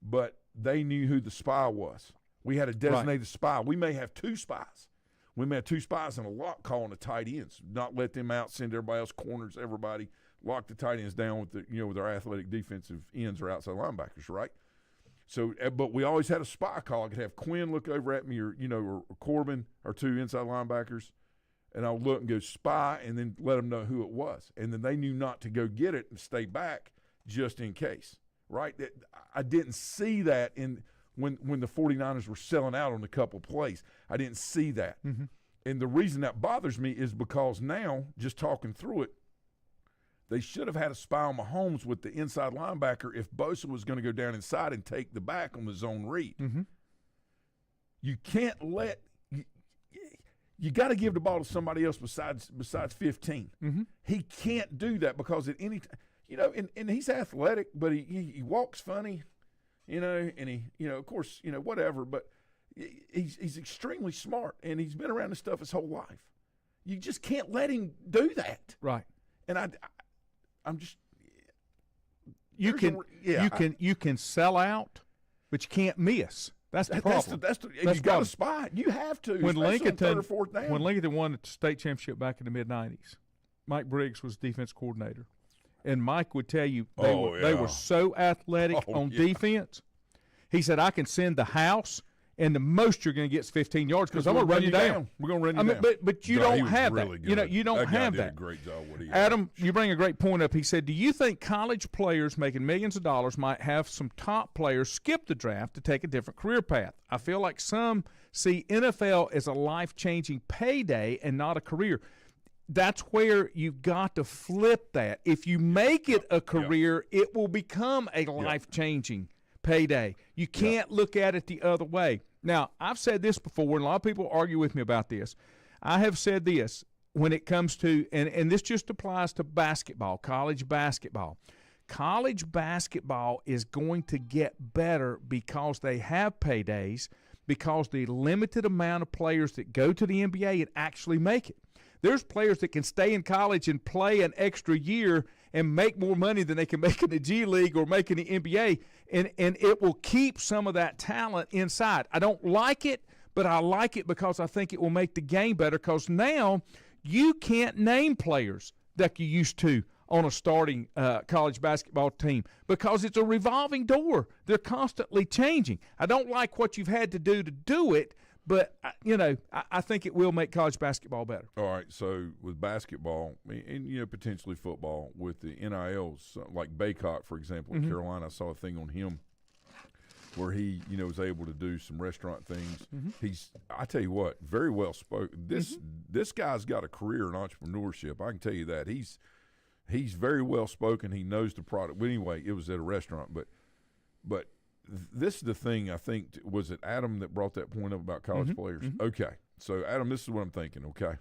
but they knew who the spy was. We had a designated spy. We may have 2 spies. We may have 2 spies and a lock call on the tight ends, not let them out, send everybody else, corners, everybody, lock the tight ends down with with our athletic defensive ends or outside linebackers, right? So, but we always had a spy call. I could have Quinn look over at me or Corbin, our 2 inside linebackers, and I'll look and go spy and then let them know who it was. And then they knew not to go get it and stay back just in case, right? I didn't see that when the 49ers were selling out on a couple plays. I didn't see that. And the reason that bothers me is because now, just talking through it, they should have had a spy on Mahomes with the inside linebacker if Bosa was going to go down inside and take the back on the zone read. You can't let you got to give the ball to somebody else besides 15. He can't do that because at any time, and he's athletic, but he walks funny, and he, of course, whatever, but he's extremely smart, and he's been around this stuff his whole life. You just can't let him do that. Right. And I'm just you can sell out, but you can't miss. That's the problem. You got to spy. You have to. When Lincoln Lincoln won the state championship back in the mid-'90s, Mike Briggs was defense coordinator, and Mike would tell you they were so athletic on defense. He said, "I can send the house and the most you're going to get is 15 yards because I'm going to run you down. We're going to run you down. But you don't have that. You know, you don't have that. that. Did a great job what he Adam, you bring a great point up. He said, do you think college players making millions of dollars might have some top players skip the draft to take a different career path? I feel like some see NFL as a life-changing payday and not a career. That's where you've got to flip that. If you make it a career, it will become a life-changing payday. You can't look at it the other way. Now, I've said this before, and a lot of people argue with me about this. I have said this when it comes to, and this just applies to basketball, college basketball. College basketball is going to get better because they have paydays, because the limited amount of players that go to the NBA and actually make it. There's players that can stay in college and play an extra year and make more money than they can make in the G League or make in the NBA, and it will keep some of that talent inside. I don't like it, but I like it because I think it will make the game better because now you can't name players that you used to on a starting college basketball team because it's a revolving door. They're constantly changing. I don't like what you've had to do it, but, I think it will make college basketball better. All right, so with basketball and, potentially football, with the NILs, like Baycott, for example, in Carolina, I saw a thing on him where he, was able to do some restaurant things. He's, I tell you what, very well spoken. This guy's got a career in entrepreneurship. I can tell you that. He's very well spoken. He knows the product. But anyway, it was at a restaurant. But this is the thing, I think, was it Adam that brought that point up about college players? Okay. So, Adam, this is what I'm thinking, okay?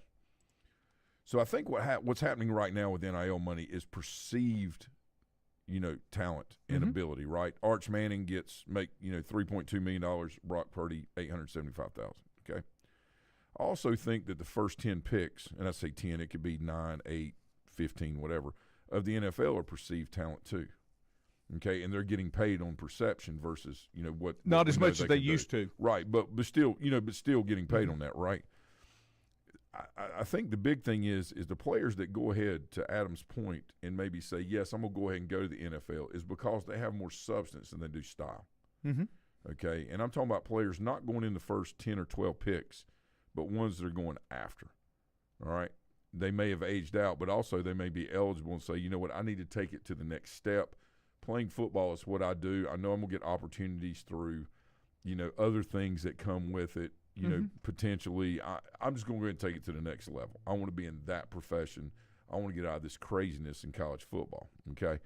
So I think what's happening right now with NIL money is perceived, talent and ability, right? Arch Manning make $3.2 million, Brock Purdy $875,000, okay? I also think that the first 10 picks, and I say 10, it could be 9, 8, 15, whatever, of the NFL are perceived talent too. Okay, and they're getting paid on perception versus what not as much as they used to, right? But still, still getting paid on that, right? I think the big thing is the players that go ahead, to Adam's point, and maybe say yes, I'm gonna go ahead and go to the NFL, is because they have more substance than they do style. Okay, and I'm talking about players not going in the first 10 or 12 picks, but ones that are going after. All right, they may have aged out, but also they may be eligible and say, you know what, I need to take it to the next step. Playing football is what I do. I know I'm going to get opportunities through, other things that come with it, potentially. I'm just going to go ahead and take it to the next level. I want to be in that profession. I want to get out of this craziness in college football, okay?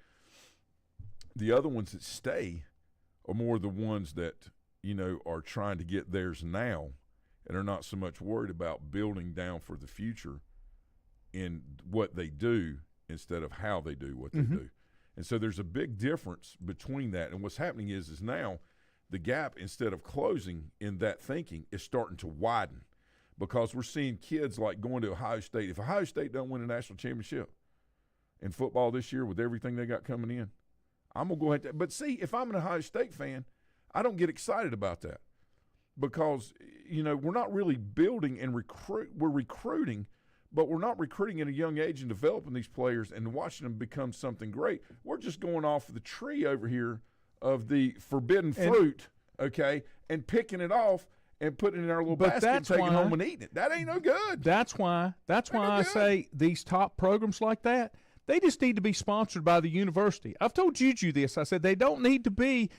The other ones that stay are more the ones that, are trying to get theirs now and are not so much worried about building down for the future in what they do instead of how they do what they do. And so there's a big difference between that. And what's happening is now the gap, instead of closing in that thinking, is starting to widen because we're seeing kids like going to Ohio State. If Ohio State don't win a national championship in football this year with everything they got coming in, I'm going to go ahead. But see, if I'm an Ohio State fan, I don't get excited about that because, we're not really building and we're recruiting. But we're not recruiting at a young age and developing these players and watching them become something great. We're just going off of the tree over here of the forbidden fruit, okay, and picking it off and putting it in our little basket and taking it home and eating it. That ain't no good. That's why I say these top programs like that, they just need to be sponsored by the university. I've told Juju this. I said they need to be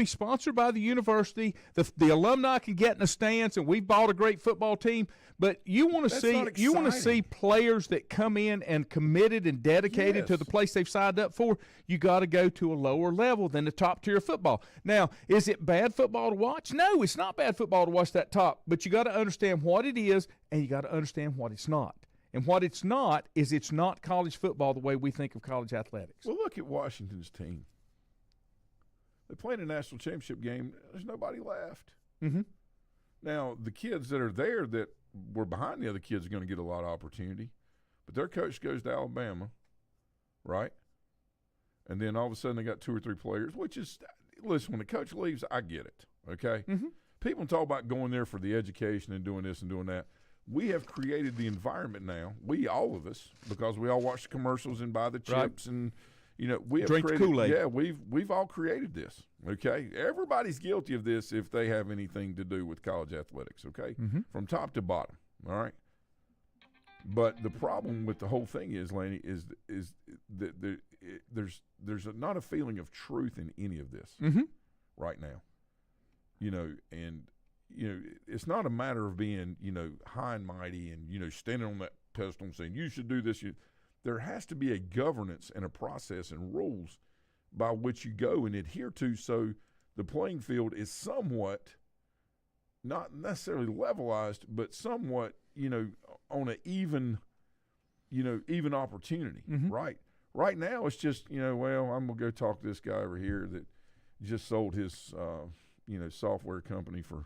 sponsored by the university. The alumni can get in the stands, and we've bought a great football team. But you want to see players that come in and committed and dedicated to the place they've signed up for. You got to go to a lower level than the top tier of football. Now, is it bad football to watch? No, it's not bad football to watch that top. But you got to understand what it is, and you got to understand what it's not. And what it's not is it's not college football the way we think of college athletics. Well, look at Washington's team. They played a national championship game. There's nobody left. Now, the kids that are there that were behind the other kids are going to get a lot of opportunity. But their coach goes to Alabama, right? And then all of a sudden they got 2 or 3 players, which is – listen, when the coach leaves, I get it, okay? People talk about going there for the education and doing this and doing that. We have created the environment now, all of us, because we all watch the commercials and buy the chips and, we have Drink the created, Kool-Aid. Yeah, we've all created this. Okay, everybody's guilty of this if they have anything to do with college athletics. Okay, from top to bottom. All right. But the problem with the whole thing is, Laney, is that there's not a feeling of truth in any of this right now. And it's not a matter of being high and mighty and standing on that pedestal and saying you should do this. There has to be a governance and a process and rules by which you go and adhere to, so the playing field is somewhat, not necessarily levelized, but somewhat on an even opportunity, right? Right now, it's just, well, I'm going to go talk to this guy over here that just sold his, software company for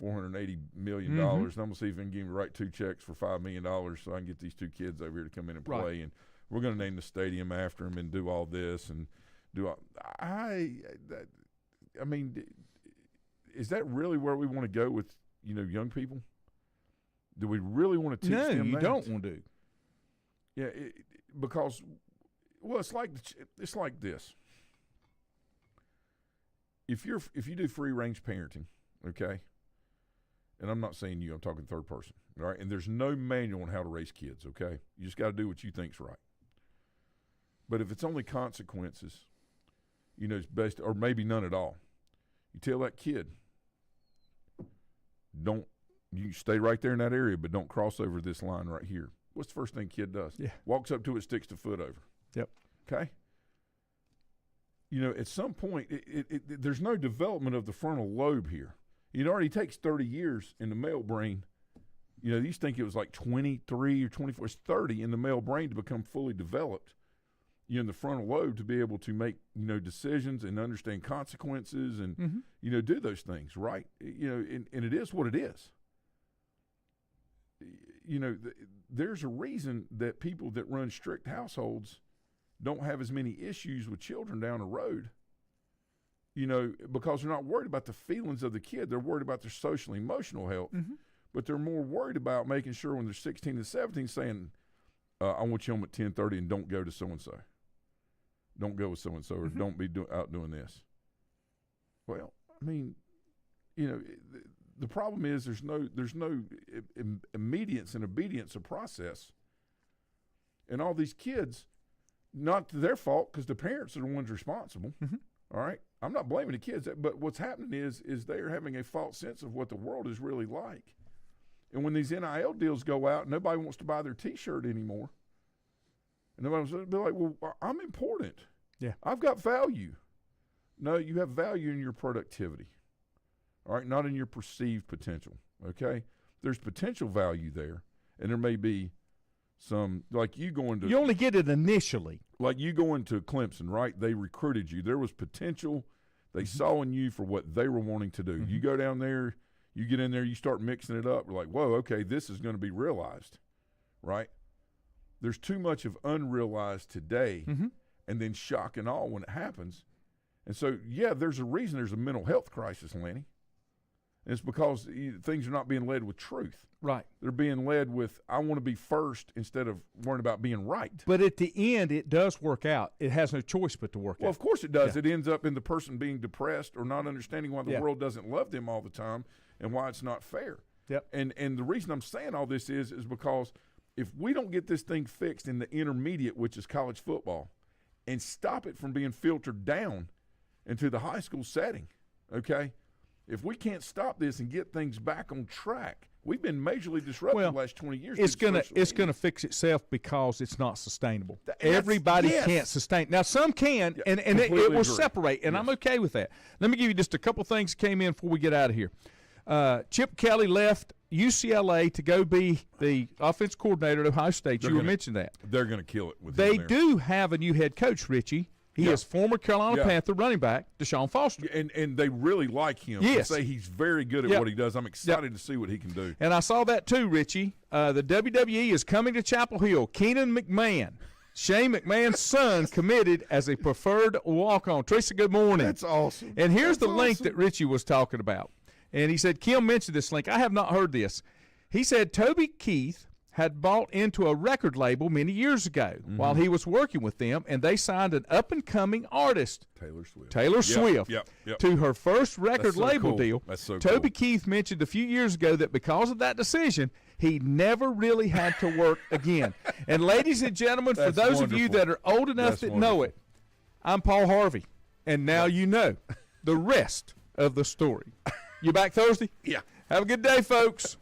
$480 million. And I'm going to see if I can give him write 2 checks for $5 million so I can get these 2 kids over here to come in and play. Right. And we're going to name the stadium after him and do all this and do all. I mean, is that really where we want to go with, young people? Do we really want to teach them that? No, you don't want to. Yeah, because, well, it's like this. If you do free range parenting, okay, and I'm not saying you, I'm talking third person, all right, and there's no manual on how to raise kids, okay? You just got to do what you think's right. But if it's only consequences, it's best, or maybe none at all. You tell that kid, you stay right there in that area, but don't cross over this line right here. What's the first thing kid does? Yeah. Walks up to it, sticks the foot over. Yep. Okay? At some point, there's no development of the frontal lobe here. It already takes 30 years in the male brain. You used to think it was like 23 or 24. It's 30 in the male brain to become fully developed. In the frontal lobe to be able to make, decisions and understand consequences and, do those things, right? And it is what it is. There's a reason that people that run strict households don't have as many issues with children down the road, because they're not worried about the feelings of the kid. They're worried about their social and emotional health, but they're more worried about making sure when they're 16 and 17 saying, I want you home at 10:30 and don't go to so-and-so. Don't go with so-and-so or don't be out doing this. Well, I mean, the problem is there's no immediance and obedience of process. And all these kids, not to their fault because the parents are the ones responsible. All right? I'm not blaming the kids, but what's happening is they're having a false sense of what the world is really like. And when these NIL deals go out, nobody wants to buy their T-shirt anymore. And nobody wants to be like, well, I'm important. Yeah. I've got value. No, you have value in your productivity. All right, not in your perceived potential, okay? There's potential value there, and there may be some, like you going to – You only get it initially. Like you going to Clemson, right? They recruited you. There was potential. They saw in you for what they were wanting to do. You go down there, you get in there, you start mixing it up. We're like, whoa, okay, this is going to be realized, right? There's too much of unrealized today and then shock and awe when it happens. And so, yeah, there's a reason there's a mental health crisis, Lenny. And it's because things are not being led with truth. Right. They're being led with, I want to be first instead of worrying about being right. But at the end, it does work out. It has no choice but to work out. Well, of course it does. Yeah. It ends up in the person being depressed or not understanding why the world doesn't love them all the time and why it's not fair. Yep. And the reason I'm saying all this is because if we don't get this thing fixed in the intermediate, which is college football, and stop it from being filtered down into the high school setting, okay, if we can't stop this and get things back on track, we've been majorly disrupted the last 20 years. It's gonna fix itself because it's not sustainable. Everybody can't sustain. Now some can, and it will separate, and I'm okay with that. Let me give you just a couple things that came in before we get out of here. Chip Kelly left UCLA to go be the offense coordinator at Ohio State. You mentioned that. They're going to kill it with They him there. do have a new head coach, Richie. He is former Carolina Panther running back Deshaun Foster. And they really like him. Yes. They say he's very good at what he does. I'm excited to see what he can do. And I saw that too, Richie. The WWE is coming to Chapel Hill. Keenan McMahon, Shane McMahon's son, committed as a preferred walk-on. Teresa, good morning. That's awesome. And here's the link that Richie was talking about. And he said, Kim mentioned this link. I have not heard this. He said Toby Keith had bought into a record label many years ago while he was working with them, and they signed an up-and-coming artist, Taylor Swift, to her first record label deal. That's so Toby cool. Keith mentioned a few years ago that because of that decision, he never really had to work again. And ladies and gentlemen, for That's those of you wonderful. that are old enough That's that know it, I'm Paul Harvey, and now you know the rest of the story. You back Thursday? Yeah. Have a good day, folks.